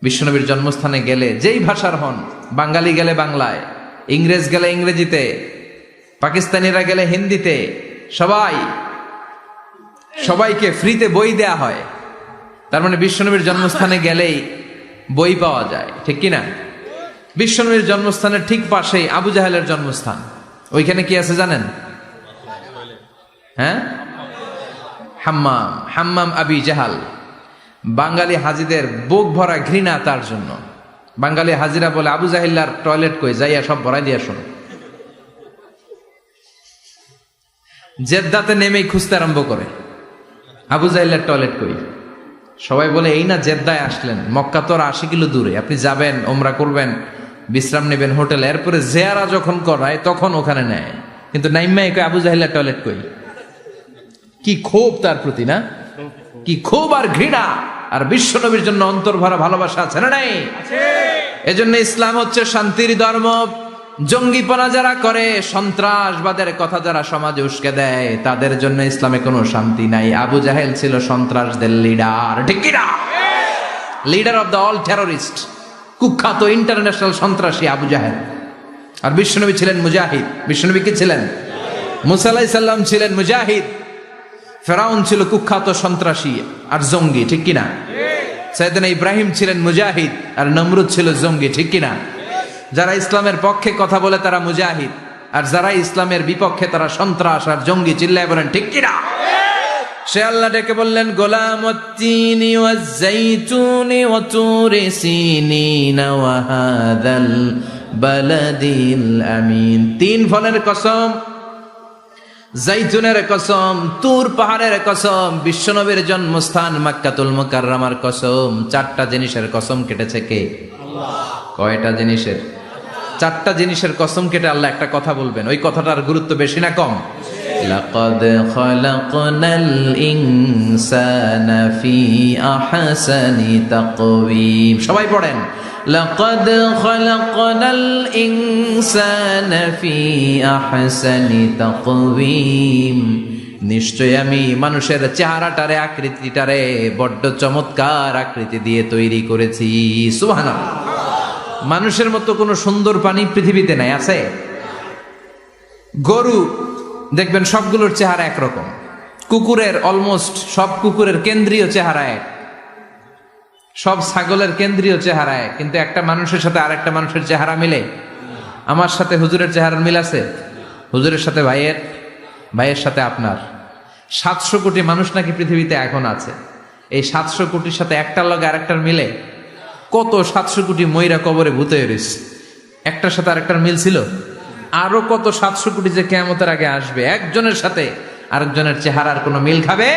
বিশ্বনবীর জন্মস্থানে গেলে যেই ভাষার হন, বাঙালি গেলে বাংলায়, ইংরেজ গেলে ইংরেজিতে, পাকিস্তানিরা গেলে হিন্দিতে, সবাইকে ফ্রিতে বই দেয়া হয়। তার মানে বিশ্বনবীর জন্মস্থানে গেলেই বই পাওয়া যায়, ঠিক কিনা? বিশ্বনবীর জন্মস্থানের ঠিক পাশেই আবু জাহেলের জন্মস্থান। ওইখানে কি আছে জানেন? হ্যাঁ, হাম্মাম, হাম্মাম আবি জাহাল। বাঙালি হাজিদের বুক ভরা ঘৃণা তার জন্য। বাঙালি হাজিরা বলে আবু জাহিল্লার টয়লেট কই, যাইয়া সব ভরাই দিয়া শোনো। জেদ্দাতে নেমেই খুঁজতে আরম্ভ করে আবু জাহিল্লার টয়লেট কই। সবাই বলে এই না জেদ্দায় আসলেন, মক্কা তো আর 80 কিলো দূরে, আপনি যাবেন, ওমরা করবেন, বিশ্রাম নেবেন হোটেলে, এরপরে জিয়ারা যখন করায় তখন ওখানে নেয়। কিন্তু নাইম্মাই কই আবু জাহিল্লার টয়লেট কই। কি ক্ষোভ তার প্রতি, না? কি ক্ষোভ আর ঘৃণা। আর বিশ্ব নবীর জন্য অন্তর ভরা ভালোবাসা আছে না নাই? এজন্য ইসলাম হচ্ছে শান্তির ধর্ম। জঙ্গিপনা যারা করে, সন্ত্রাসবাদের কথা যারা সমাজে উস্কে দেয়, তাদের জন্য ইসলামে কোনো শান্তি নাই। আবু জাহেল ছিল সন্ত্রাসদের লিডার, ঠিক কিনা? Leader of the all terrorist, কুখ্যাত ইন্টারন্যাশনাল সন্ত্রাসী আবু জাহেল। আর বিশ্বনবী ছিলেন মুজাহিদ। বিশ্বনবী কি ছিলেন? মুসা আলাইহিস সালাম ছিলেন মুজাহিদ। ফেরাউন ছিল কুখ্যাত সন্ত্রাসী আর জঙ্গি, ঠিক কিনা? সাইয়েদনা ইব্রাহিম ছিলেন মুজাহিদ আর নমরুদ ছিল জঙ্গি, ঠিক কিনা? যারা ইসলামের পক্ষে কথা বলে তারা মুজাহিদ, আর যারা ইসলামের বিপক্ষে তারা সন্ত্রাস আর জঙ্গি। চিল্লায় বলেন ঠিক কিনা? সে আল্লাহ ডেকে বললেন গোলামুত্তিনি ওয়াজ-যাইতুনি ওয়া তুরি সিনিন ওয়া হাযাল বালাদিল আমিন। 3 ফলের কসম, জাইতুনের কসম, তুর পাহাড়ের কসম, বিশ্বনবীর জন্মস্থান মক্কাতুল মুকাররমার কসম। 4টা জিনিসের কসম কেটেছে কে? আল্লাহ। কয়টা জিনিসের? 4টা জিনিসের কসম কেটে আল্লাহ একটা কথা বলবেন। ওই কথাটার গুরুত্ব বেশি না কম? লাকাদ খালাকনাল ইনসানা ফি আহসানি তাকওয়িম। সবাই পড়েন, লাকাদ খালাকনাল ইনসানা ফি আহসানি তাকওয়িম। নিশ্চয় আমি মানুষের চেহারাটারে, আকৃতিটারে বড্ড চমৎকার আকৃতি দিয়ে তৈরি করেছি। সুবহানাল্লাহ। মানুষের মতো কোনো সুন্দর প্রাণী পৃথিবীতে নাই, আছে? গরু দেখবেন সবগুলোর চেহারা একরকম। কুকুরের অলমোস্ট সব কুকুরের কেন্দ্রীয় চেহারা এক, সব ছাগলের কেন্দ্রীয় চেহারা এক, কিন্তু একটা মানুষের সাথে আরেকটা মানুষের চেহারা মিলে? আমার সাথে হুজুরের চেহারার মিল আছে? হুজুরের সাথে ভাইয়ের, ভাইয়ের সাথে আপনার। 700 কোটি মানুষ নাকি পৃথিবীতে এখন আছে। এই 700 কোটির সাথে একটার লগে আরেকটার মিলে? কত 700 কোটি ময়রা কবরে ভূতে রয়েছে, একটার সাথে আরেকটার মিল ছিল? আরো কত 700 কোটি যে কিয়ামতের আগে আসবে, একজনের সাথে আরেকজনের চেহারার কোনো মিল খাবে।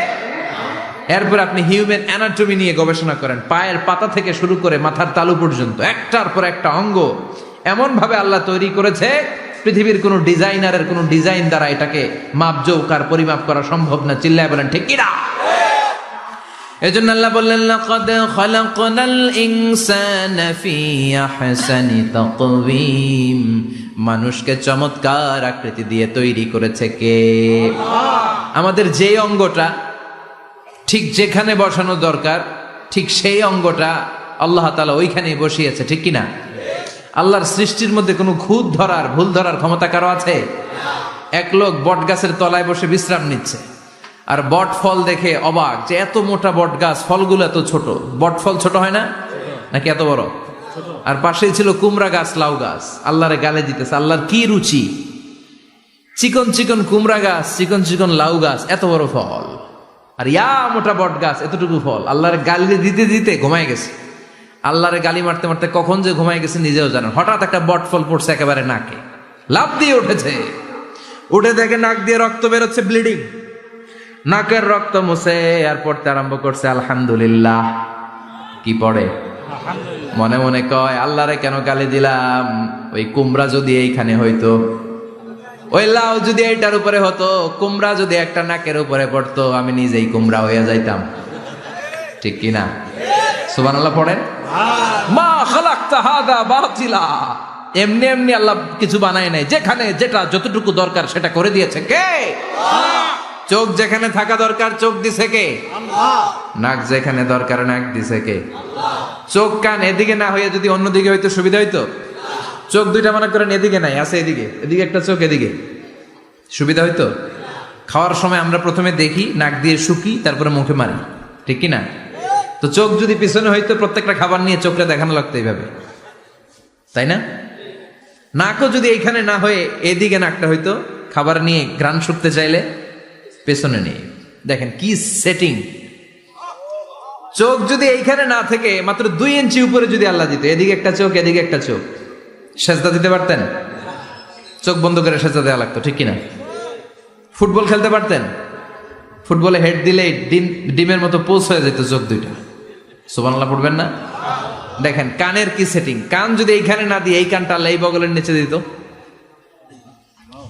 এরপর আপনি হিউম্যান অ্যানাটমি নিয়ে গবেষণা করেন, পায়ের পাতা থেকে শুরু করে মাথার তালু পর্যন্ত একটার পর একটা অঙ্গ এমন ভাবে আল্লাহ তৈরি করেছে, পৃথিবীর কোনো ডিজাইনারের কোনো ডিজাইন দ্বারা এটাকে মাপজোক আর পরিমাপ করা সম্ভব না। চিল্লায় বলেন ঠিক কিনা? এজন্য আল্লাহ বললেন, লাকাদ খালাকনাল ইনসানা ফি আহসানি তাকওয়িম। মানুষকে চমৎকার আকৃতি দিয়ে তৈরি করেছে কে? আমাদের যে অঙ্গটা ঠিক যেখানে বসানো দরকার, ঠিক সেই অঙ্গটা আল্লাহ তাআলা ওইখানেই বসিয়েছে, ঠিক কিনা? আল্লাহর সৃষ্টির মধ্যে কোনো খুঁত ধরার, ভুল ধরার ক্ষমতা কারো আছে? এক লোক বট গাছের তলায় বসে বিশ্রাম নিচ্ছে, আর বট ফল দেখে অবাক যে এত মোটা বট গাছ, ফলগুলো এত ছোট। বট ফল ছোট হয় না নাকি এত বড়? আর পাশেই ছিল কুমড়া গাছ, লাউ গাছ। আল্লাহরে গালে দিতেছে, আল্লাহর কি রুচি! চিকন চিকন কুমড়া গাছ, চিকন চিকন লাউ গাছ, এত বড় ফল, আর ইয়া মোটা বট গাছ, এতটুকু ফল। আল্লাহরে গালি দিতে দিতে ঘুমায় গেছে। আল্লাহরে গালি মারতে মারতে কখন যে ঘুমায় গেছে নিজেও জানেন। হঠাৎ একটা বট ফল পড়ছে একেবারে নাকে, লাফ দিয়ে উঠেছে। উঠে দেখে নাক দিয়ে রক্ত বেরোচ্ছে, ব্লিডিং। নাকের রক্ত মুছে আর পড়তে আরম্ভ করছে আলহামদুলিল্লাহ। কি পড়ে? মনে মনে কয়, আল্লাহরে কেন গালি দিলাম? ওই কুমড়া যদি এইখানে হইতো, ওই লাউ যদি এইটার উপরে হতো, কুমড়া যদি একটা নাকের উপরে পড়তো, আমি নিজেই কুমড়া হয়ে যাইতাম। ঠিক কিনা? সুবহানাল্লাহ পড়েন। মা খালাকতা হাদা বাতিলা। এমনি এমনি আল্লাহ কিছু বানায় নাই, যেখানে যেটা যতটুকু দরকার সেটা করে দিয়েছে কে? চোখ যেখানে থাকা দরকার চোখ দিছে কে? নাক যেখানে দরকার নাক দিছে কে? চোখ কান এদিকে না হয়ে যদি অন্যদিকে হইতো সুবিধা হইতো? চোখ দুইটা মনে করেন এদিকে নাই, আছে এদিকে, এদিকে একটা চোখ, এদিকে, সুবিধা হইতো? খাওয়ার সময় আমরা প্রথমে দেখি, নাক দিয়ে শুকি, তারপরে মুখে মারি, ঠিক কিনা? তো চোখ যদি পিছনে হইতো, প্রত্যেকটা খাবার নিয়ে চোখটা দেখানো লাগতো এইভাবে, তাই না? নাকও যদি এইখানে না হয়ে এদিকে নাকটা হইতো, খাবার নিয়ে ঘ্রাণ শুকতে চাইলে পেছনে নিয়ে। দেখেন কি সেটিং! চোখ যদি এইখানে না থেকে মাত্র 2 ইঞ্চি উপরে যদি আল্লাহ দিত, এদিকে একটা চোখ এদিকে একটা চোখ, সেজদা দিতে পারতেন? চোখ বন্ধ করে সেজদা দেওয়া লাগতো, ঠিক কিনা? ফুটবল খেলতে পারতেন? ফুটবলে হেড দিলে ডিমের মতো পোজ হয়ে যেত চোখ দুইটা। সুবহানাল্লাহ পড়বেন না? দেখেন কানের কি সেটিং! কান যদি এইখানে না দিয়ে এই কানটা আল্লাহ এই বগলের নিচে দিত,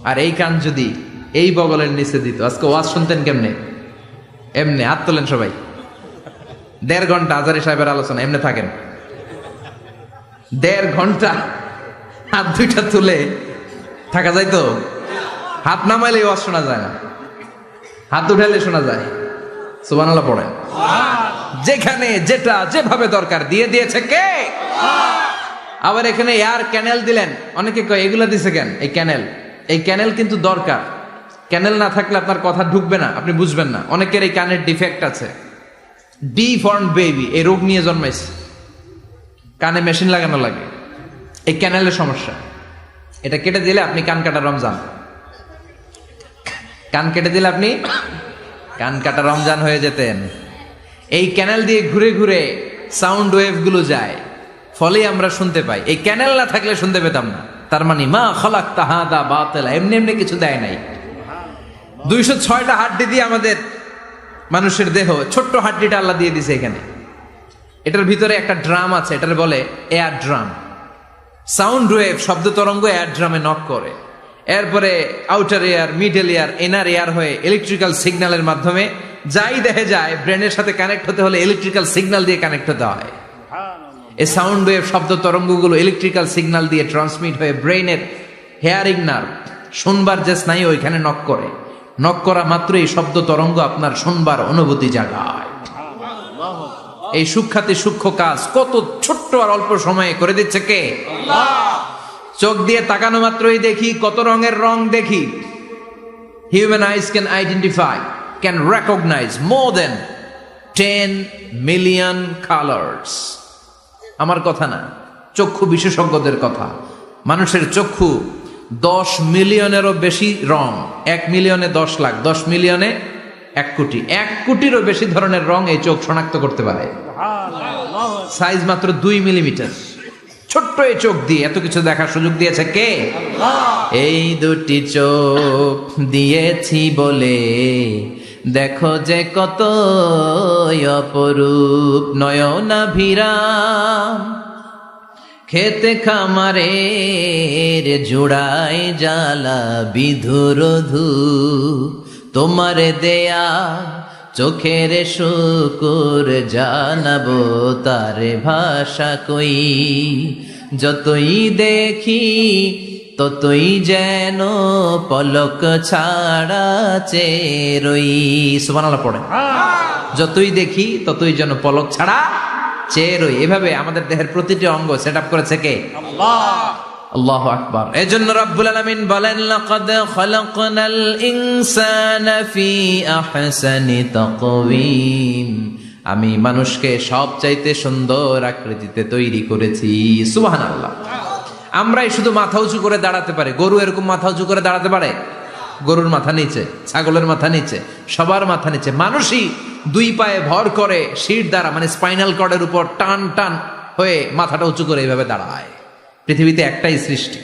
আর এই কান যদি এই বগলের নিচে দিত, আজকে ওয়াজ শুনতেন কেমনে? এমনি। হাত তোলেন সবাই। 1.5 ঘন্টা আজারি সাহেবের আলোচনা, এমনি থাকেন 1.5 ঘন্টা। হাত দুইটা তুলে থাকা যায় তো? হাত নামাইলে ওয়াজ শোনা যায় না, হাত উঠাইলে শোনা যায়। সুবহানাল্লাহ পড়েন। যেখানে যেটা যেভাবে দরকার দিয়ে দিয়েছে কে? আবার এখানে এয়ার ক্যানেল দিলেন। অনেকে কয় এগুলা দিছে কেন? এই ক্যানেল কিন্তু দরকার। ক্যানেল না থাকলে আপনার কথা ঢুকবে না, আপনি বুঝবেন না। অনেকের এই কানের ডিফেক্ট আছে, ডিফর্ম বেবি, এই রোগ নিয়ে জন্মাইছে, কানে মেশিন লাগানো লাগে, এই ক্যানেলের সমস্যা। এটা কেটে দিলে আপনি কান কাটা রমজান। কান কেটে দিলে আপনি কান কাটা রমজান হয়ে যেতেন। এই ক্যানেল দিয়ে ঘুরে ঘুরে সাউন্ড ওয়েভ গুলো যায়, ফলে আমরা শুনতে পাই। এই ক্যানেল না থাকলে শুনতে পেতাম না। তার মানে মা খালাকতা হাদা বাতিলা, এমনি এমনি কিছু দেয় নাই। 206টা হাড্ডি দিয়ে আমাদের মানুষের দেহ, ছোট্ট হাড্ডিটা আল্লাহ দিয়ে দিছে এখানে। এটার ভিতরে একটা ড্রাম আছে, এটার বলে এয়ার ড্রাম। সাউন্ড ওয়েভ, শব্দ তরঙ্গ এয়ার ড্রামে নক করে, এরপরে outer air, middle air, inner air হয়ে ইলেকট্রিক্যাল সিগন্যালের মাধ্যমে যাই দেখে যায়, ব্রেনের সাথে কানেক্ট হতে হলে ইলেকট্রিক্যাল সিগন্যাল দিয়ে কানেক্ট হতে হয়। এই সাউন্ড ওয়েভ, শব্দ তরঙ্গগুলো ইলেকট্রিক্যাল সিগন্যাল দিয়ে ট্রান্সমিট হয়ে ব্রেনের হেয়ারিং নার্ভ, শুনবার যে স্নায়ু, ওইখানে নক করে। নক করা মাত্রই শব্দ তরঙ্গ আপনার শুনবার অনুভূতি জাগায়। এই সূক্ষ্মাতি সূক্ষ্ম কাজ কত ছোট্ট আর অল্প সময়ে করে দিচ্ছে কে? চোখ দিয়ে তাকানো মাত্রই দেখি কত রঙের রং দেখি। Human eyes can identify, can recognise more than 10 million colours. আমার কথা না, চক্ষু বিশেষজ্ঞদের কথা। মানুষের চক্ষু 10 মিলিয়নেরও বেশি রং, 1 মিলিয়নে 10 লাখ, 10 মিলিয়নে 1 কোটি, 1 কোটিরও বেশি ধরনের রং এই চোখ শনাক্ত করতে পারে। সাইজ মাত্র 2 মিলিমিটার। ছোট্ট এই চোখ দিয়ে এত কিছু দেখার সুযোগ দিয়েছে কে? এই দুটি চোখ দিয়েছি বলে দেখো যে কত অপরূপ নয়নাভিরাম, খেতে খামারের জোড়ায় জ্বালা বিধুর ধূ, তোমার দেয়া চোখের শুকুর জানাবো তার ভাষা কই, যতই দেখি ততই যেন পলক ছাড়া চেরই। সুবহানাল্লাহ পড়ে। যতই দেখি ততই যেন পলক ছাড়া চেরই। এভাবে আমাদের দেহের প্রতিটি অঙ্গ সেট আপ করেছে কে? আল্লাহ। আল্লাহু আকবার। এজন্য রব্বুল আলামিন বলেন, লাকাদ খালাকনাল ইনসানা ফি আহসানি তাকওয়িম, আমি মানুষকে সবচাইতে সুন্দর আকৃতিতে তৈরি করেছি। সুবহানাল্লাহ। আমরাই শুধু মাথা উঁচু করে দাঁড়াতে পারি, গরু এরকম মাথা উঁচু করে দাঁড়াতে পারে? গরুর মাথা নিচে, ছাগলের মাথা নিচে, সবার মাথা নিচে। মানুষই দুই পায়ে ভর করে শির দ্বারা মানে স্পাইনাল কর্ডের উপর টান টান হয়ে মাথাটা উঁচু করে এইভাবে দাঁড়ায়। পৃথিবীতে একটাই সৃষ্টি,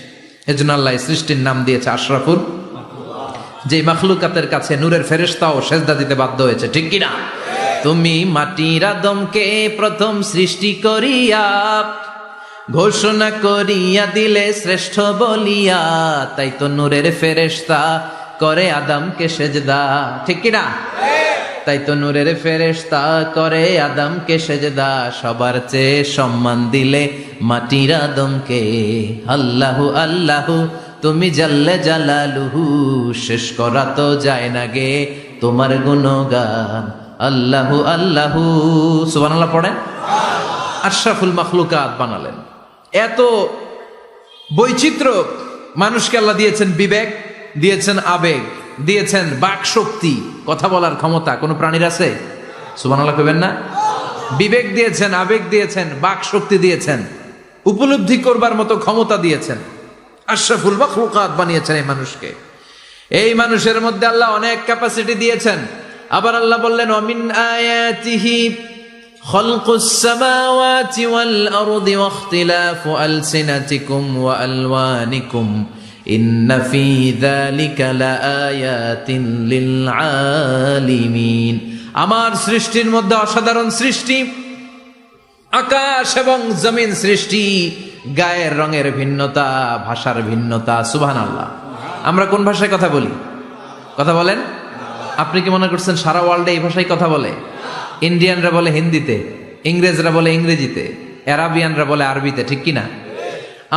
এজন্য আল্লাহ সৃষ্টির নাম দিয়েছে আশরাফুল, যে মাখলুকাতের কাছে নূরের ফেরেশতাও সেজদা দিতে বাধ্য হয়েছে, ঠিক কিনা? তুমি মাটির আদমকে প্রথম সৃষ্টি করিয়া ঘোষণা করিয়া দিলে শ্রেষ্ঠ বলিয়া, তাই তো নূরের ফেরেশতা করে আদমকে সেজদা, ঠিক কিনা? তাই তো নূরের ফেরেশতা করে আদমকে সেজদা, সবার চেয়ে সম্মান দিলে মাটির আদমকে। আল্লাহু আল্লাহু তুমি জাল্লে জালালুহু, শেষ করা তো যায় না গে তোমার গুণগান। আল্লাহু আল্লাহু। সুবহানাল্লাহ পড়েন। আশরাফুল মাখলুকাত বানালেন। এত বৈচিত্র্য মানুষকে আল্লাহ দিয়েছেন, বিবেক দিয়েছেন, আবেগ দিয়েছেন, বাক শক্তি, কথা বলার ক্ষমতা। কোন প্রাণীর আছে? সুবহানাল্লাহ কইবেন না? বিবেক দিয়েছেন, আবেগ দিয়েছেন, বাক শক্তি দিয়েছেন, উপলব্ধি করবার মতো ক্ষমতা দিয়েছেন। আশরাফুল মাখলুকাত বানিয়েছেন এই মানুষকে। এই মানুষের মধ্যে আল্লাহ অনেক ক্যাপাসিটি দিয়েছেন। আবার আল্লাহ বললেন, ওয়ামিন আয়াতিহি খালকুস সামাওয়াতি ওয়াল আরদি ওয়াখতিলাফু আলসিনাতিকুম ওয়া আলওয়ানিকুম ইন্না ফি যালিকা লাআয়াতিন লিল আলিমিন। আমার সৃষ্টির মধ্যে অসাধারণ সৃষ্টি, আকাশ এবং জমিন সৃষ্টি, গায়ের রঙের ভিন্নতা, ভাষার ভিন্নতা। সুবহানাল্লাহ। আমরা কোন ভাষায় কথা বলি? কথা বলেন? আপনি কি মনে করছেন সারা ওয়ার্ল্ডে এই ভাষায় কথা বলে? ইন্ডিয়ানরা বলে হিন্দিতে, ইংরেজরা বলে ইংরেজিতে, আরাবিয়ানরা বলে আরবিতে, ঠিক কিনা?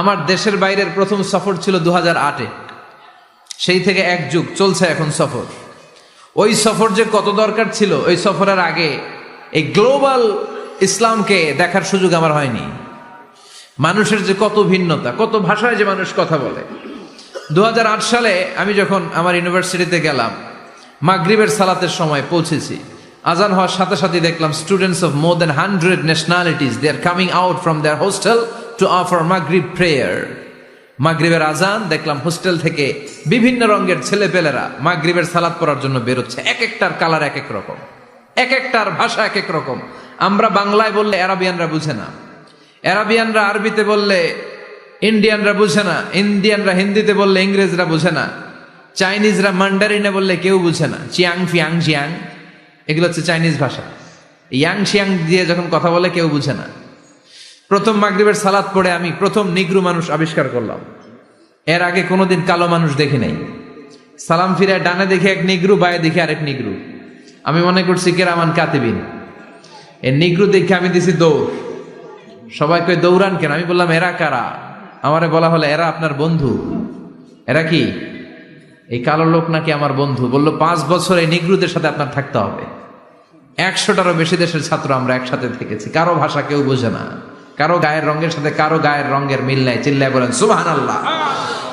আমার দেশের বাইরের প্রথম সফর ছিল 2008-এ। সেই থেকে এক যুগ চলছে এখন সফর। ওই সফর যে কত দরকার ছিল, ওই সফরের আগে এই গ্লোবাল ইসলামকে দেখার সুযোগ আমার হয়নি। মানুষের যে কত ভিন্নতা, কত ভাষায় যে মানুষ কথা বলে। 2008 সালে আমি যখন আমার ইউনিভার্সিটিতে গেলাম, মাগরিবের সালাতের সময় পৌঁছেছি। আজান হওয়ার সাথে সাথে দেখলাম students of more than 100 nationalities, they are coming out from their hostel to offer মাগরিব প্রেয়ার। মাগরিবের আজান দেখলাম হোস্টেল থেকে বিভিন্ন রঙের ছেলেপেলেরা মাগরিবের সালাত পড়ার জন্য বেরোচ্ছে। এক একটার কালার এক এক রকম, এক একটার ভাষা এক এক রকম। আমরা বাংলায় বললে আরাবিয়ানরা বুঝে না, আরাবিয়ানরা আরবিতে বললে ইন্ডিয়ানরা বুঝে না, ইন্ডিয়ানরা হিন্দিতে বললে ইংরেজরা বুঝে না, চাইনিজরা মান্ডারিনে বললে কেউ বুঝে না। চিয়াং ফিয়াং জিয়াং, এগুলো হচ্ছে চাইনিজ ভাষা। ইয়াং শিয়াং দিয়ে যখন কথা বলে কেউ বুঝে না। প্রথম মাগরিবের সালাত পড়ে আমি প্রথম নিগ্রু মানুষ আবিষ্কার করলাম। এর আগে কোনোদিন কালো মানুষ দেখি নাই। সালাম ফিরে ডানে দেখে এক নিগ্রু, বায়ে দেখে আরেক নিগ্রু। আমি মনে করছি কেরামান কাতিবিন। এই নিগ্রু দেখে আমি দিছি দৌড়। সবাই কই দৌড়ান কেন? আমি বললাম এরা কারা? আমারে বলা হলো এরা আপনার বন্ধু। এরা কি? এই কালো লোক নাকি আমার বন্ধু। বললো 5 বছর এই নিগ্রুদের সাথে আপনার থাকতে হবে। 100টারও বেশি দেশের ছাত্র আমরা একসাথে থেকেছি। কারো ভাষা কেউ বোঝে না, কারো গায়ের রঙের সাথে কারো গায়ের রঙের মিল নাই। চিল্লায় বলেন সুবহানাল্লাহ।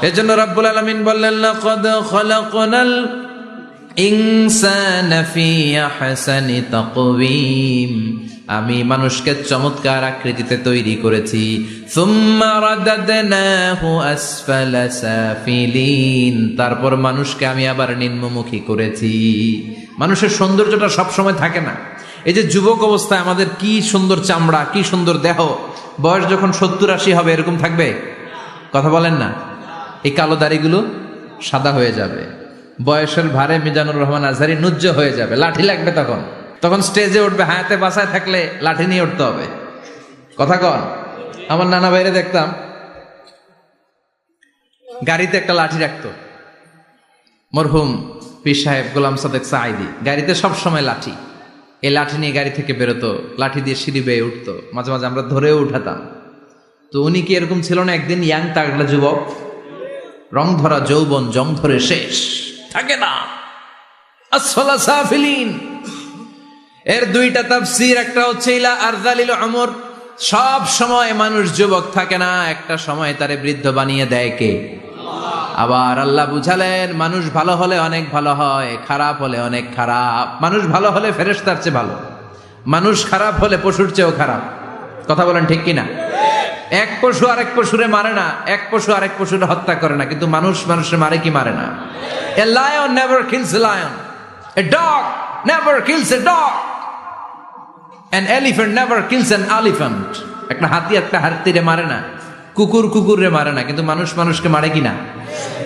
এজন্য রব্বুল আলামিন বললেন, লাকাদ খালাকনাল ইনসানা ফি আহসানি তাকওয়িম, আমি মানুষকে চমৎকার আকৃতিতে তৈরি করেছি। সুম্মা রাদাদনাহু আসফালা সাফিলিন, তারপর মানুষকে আমি আবার নিম্নমুখী করেছি। মানুষের সৌন্দর্যটা সব সময় থাকে না। এই যে যুবক অবস্থায় আমাদের কি সুন্দর চামড়া, কি সুন্দর দেহ, বয়স যখন 70-80 হবে এরকম থাকবে? কথা বলেন না। এই কালো দাড়িগুলো সাদা হয়ে যাবে, বয়সের ভারে মিজানুর রহমান আজহারি নুজ্জ হয়ে যাবে, লাঠি লাগবে তখন। তখন স্টেজে উঠবে, হায়াতে বাসায় থাকলে লাঠি নিয়ে উঠতে হবে। কথা কন। আমার নানা ভাইরে দেখতাম গাড়িতে একটা লাঠি রাখতো, মরহুম পীর সাহেব গোলাম সাদেক সাঈদী, গাড়িতে সব সময় লাঠি। এই লাঠি নিয়ে গাড়ি থেকে বেরোতো, লাঠি দিয়ে সিঁড়ি বেয়ে উঠতো, মাঝে মাঝে আমরা ধরেও উঠাতাম। তো উনি কি এরকম ছিল না? একদিন ইয়াং তাগড়া যুবক, রং ধরা যৌবন, জং ধরে শেষ থাকে না, আসফালা সাফিলিন। এর দুইটা তাফসীর, একটা হচ্ছে ইলা আরযালিল উমর, সব সময় মানুষ যুবক থাকে না, একটা সময় তারে বৃদ্ধ বানিয়ে দেয় কে? আবার আল্লাহ বুঝালেন মানুষ ভালো হলে অনেক ভালো হয়, খারাপ হলে অনেক খারাপ। মানুষ ভালো হলে ফেরেশতার চেয়ে ভালো, মানুষ খারাপ হলে পশুর চেয়েও খারাপ। কথা বলেন ঠিক কিনা? এক পশু আরেক পশুরে মারে না, এক পশু আরেক পশুরে হত্যা করে না, কিন্তু মানুষ মানুষের মারে কি মারে না? A lion never kills a lion, a dog never kills a dog, an elephant never kills an elephant. একটা হাতি একটা হাতিরে মারে না, কুকুর কুকুরে মারে না, কিন্তু মানুষ মানুষকে মারে কিনা?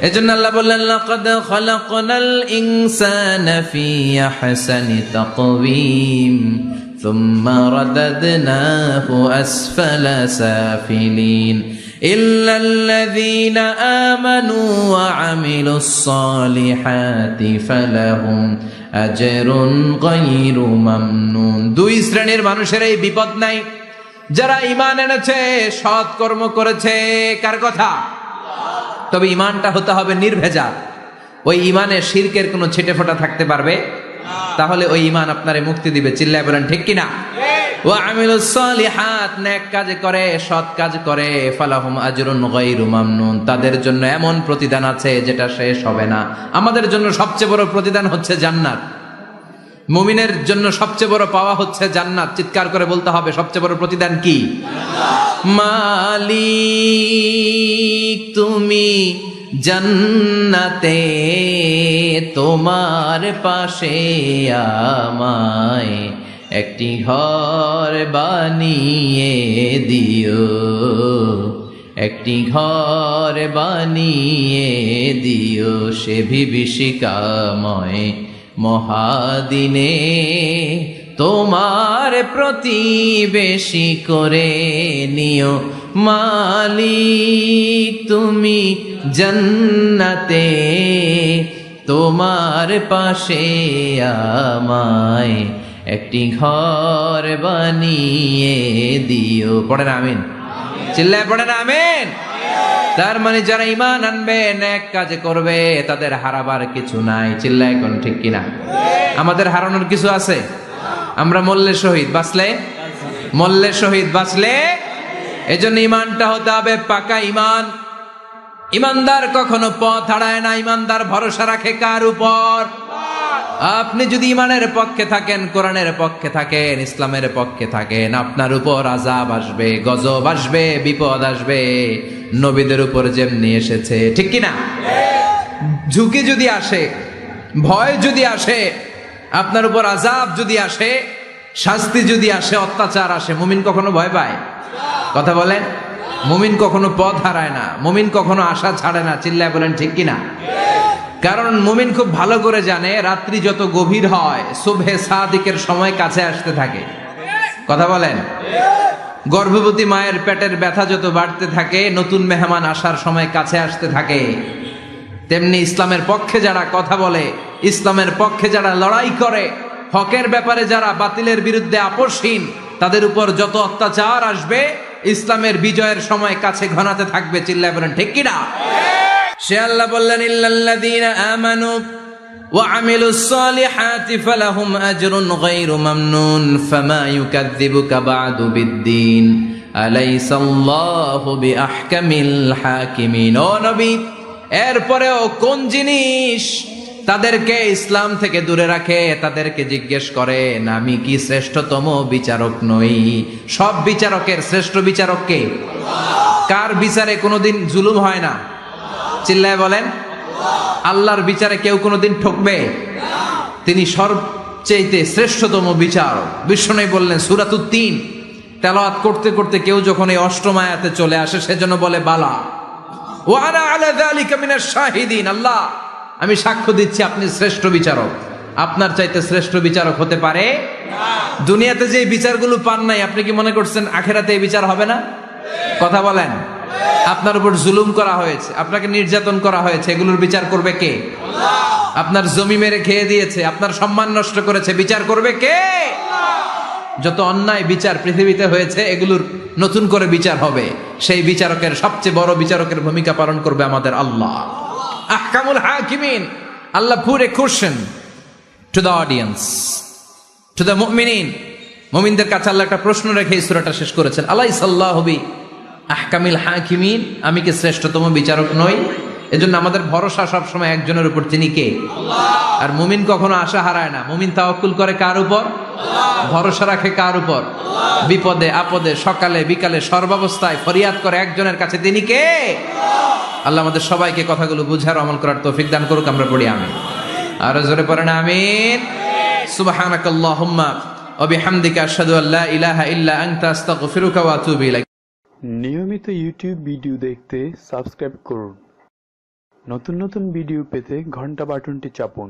এজন্য আল্লাহ বললেন লাকাদ খালাকনাল ইনসানা ফি আহসানি তাকওয়িম সুম্মা রাদাদনাহু আসফালা সাফিলিন ইল্লাল্লাযীনা আমানু ওয়া আমিলুস সালিহাতি ফালাহুম আজরুন গায়রু মামনুন। দুই শ্রেণীর মানুষের এই বিপদ নাই, যারা ঈমান এনেছে, সৎ কর্ম করেছে। কার কথা? তবে ঈমানটা হতে হবে নির্ভেজাল। ওই ঈমানে শিরকের কোনো ছিটেফোঁটা থাকতে পারবে? তাহলে ওই ঈমান আপনারে মুক্তি দিবে। চিল্লায় বলেন ঠিক কিনা? ওয়া আমিলুস সালিহাত, নেক কাজ করে, সৎ কাজ করে, ফালাহুম আজরুন গায়রু মামনুন, তাদের জন্য এমন প্রতিদান আছে যেটা শেষ হবে না। আমাদের জন্য সবচেয়ে বড় প্রতিদান হচ্ছে জান্নাত। মুমিনের জন্য সবচেয়ে বড় পাওয়া হচ্ছে জান্নাত। চিৎকার করে বলতে হবে সবচেয়ে বড় প্রতিদান কি? মালিক তুমি জান্নাতে, তোমার পাশে আমায় একটি ঘর বানিয়ে দিও, একটি ঘর বানিয়ে দিও সে বিভীষিকাময় মহাদিনে, তোমার প্রতিবেশী করে নিও। মালিক তুমি জান্নাতে, তোমার পাশে আমায় একটি ঘর বানিয়ে দিও। পড়েন আমিন। চিল্লায় পড়েন আমিন। তার মানে যারা ঈমান আনবে, নেক কাজ করবে, তাদের হারাবার কিছু নাই। চিল্লায় কোন ঠিক কিনা? আমাদের হারানোর কিছু আছে? আমরা মল্লে শহীদ, বাঁচলে মল্লে শহীদ, বাঁচলে। এজন্য ঈমানটা হতে হবে পাকা ঈমান। ঈমানদার কখনো পথ হারায় না। ঈমানদার ভরসা রাখে কার উপর? আপনি যদি ঈমানের পক্ষে থাকেন, কোরআনের পক্ষে থাকেন, ইসলামের পক্ষে থাকেন, আপনার উপর আযাব আসবে, গজব আসবে, বিপদ আসবে, নবীদের উপর যেমনি এসেছে। ঠিক কিনা? ঝুঁকি যদি আসে, ভয় যদি আসে, আপনার উপর আযাব যদি আসে, শাস্তি যদি আসে, অত্যাচার আসে, মুমিন কখনো ভয় পায়? কথা বলেন। মুমিন কখনো পথ হারায় না, মুমিন কখনো আশা ছাড়ে না। চিল্লায় বলেন ঠিক কিনা? কারণ মুমিন খুব ভালো করে জানে রাত্রি যত গভীর হয়, সুবহে সাদিকের সময় কাছে আসতে থাকে। কথা বলেন। গর্ভবতী মায়ের পেটের ব্যথা যত বাড়তে থাকে, নতুন মেহমান আসার সময় কাছে আসতে থাকে। তেমনি ইসলামের পক্ষে যারা কথা বলে, ইসলামের পক্ষে যারা লড়াই করে, হকের ব্যাপারে যারা বাতিলের বিরুদ্ধে আপোষহীন, তাদের উপর যত অত্যাচার আসবে, ইসলামের বিজয়ের সময় কাছে ঘনাতে থাকবে। চিল্লায় বলেন ঠিক কিনা? সে আল্লাহ বললেন ইল্লাল্লাযীনা আমানু ওয়া আমিলুস সালিহাতি ফালাহুম আজরুন গায়রু মামনুন ফামা ইউকাযযিবুকা বা'দু বিদ্দীন আলাইসাল্লাহু বিআহকামিল হাকিমিন। ও নবী, এরপরেও কোন জিনিস তাদেরকে ইসলাম থেকে দূরে রাখে? তাদেরকে জিজ্ঞেস করেন আমি কি শ্রেষ্ঠতম বিচারক নই? সব বিচারকের শ্রেষ্ঠ বিচারক কে? কার বিচারে কোনোদিন জুলুম হয় না? চিল্লায় বলেন। আল্লাহর বিচারে কেউ কোনোদিন ঠকবে? তিনি সবচেয়ে শ্রেষ্ঠতম বিচারক। বিষ্ণু বললেন সূরাতুত তিন তেলাওয়াত করতে করতে কেউ যখন এই অষ্টম আয়াতে চলে আসে সেজন্য বলে বালা ওয়া আনা আলা যালিকা মিনাশ শাহিদিন, আল্লাহ আমি সাক্ষ্য দিচ্ছি আপনি শ্রেষ্ঠ বিচারক। আপনার চাইতে শ্রেষ্ঠ বিচারক হতে পারে না। দুনিয়াতে যে বিচারগুলো পান নাই, আপনি কি মনে করছেন আখেরাতে এই বিচার হবে না? কথা বলেন। আপনার উপর জুলুম করা হয়েছে, আপনাকে নির্যাতন করা হয়েছে, এগুলোর বিচার করবে কে? আল্লাহ। আপনার জমি মেরে খেয়ে দিয়েছে, আপনার সম্মান নষ্ট করেছে, বিচার করবে কে? আল্লাহ। যত অন্যায় বিচার পৃথিবীতে হয়েছে এগুলোর নতুন করে বিচার হবে। সেই বিচারকের সবচেয়ে বড় বিচারকের ভূমিকা পালন করবে আমাদের আল্লাহ। আহকামুল হাকিমিন। আল্লাহ put a question to the audience, to the মুমিনিন। মুমিনদের কাছে আল্লাহ একটা প্রশ্ন রেখে এই সূরাটা শেষ করেছেন। আলাইসাল্লাহু বি আহকামিল হাকিমিন, আমি কি শ্রেষ্ঠতম বিচারক নই? এজন্য আমাদের ভরসা সব সময় একজনের উপর, তিনি কে? আল্লাহ। আর মুমিন কখনো আশা হারায় না। মুমিন তাওয়াক্কুল করে কার উপর? আল্লাহ। ভরসা রাখে কার উপর? আল্লাহ। বিপদে আপদে সকালে বিকালে সর্বাবস্থায় ফরিয়াদ করে একজনের কাছে, তিনি কে? আল্লাহ। আল্লাহ আমাদের সবাইকে কথাগুলো বুঝার আমল করার তৌফিক দান করুক। আমরা পড়ি আমিন। আর জোরে পড়েন আমিন। সুবহানাকাল্লাহুম্মা ওয়া বিহামদিকা আশহাদু আল্লা ইলাহা ইল্লা আনতা আস্তাগফিরুকা ওয়া আতুবু ইলাইক। নিয়মিত ইউটিউব ভিডিও দেখতে সাবস্ক্রাইব করুন। নতুন নতুন ভিডিও পেতে ঘন্টা বাটনটি চাপুন।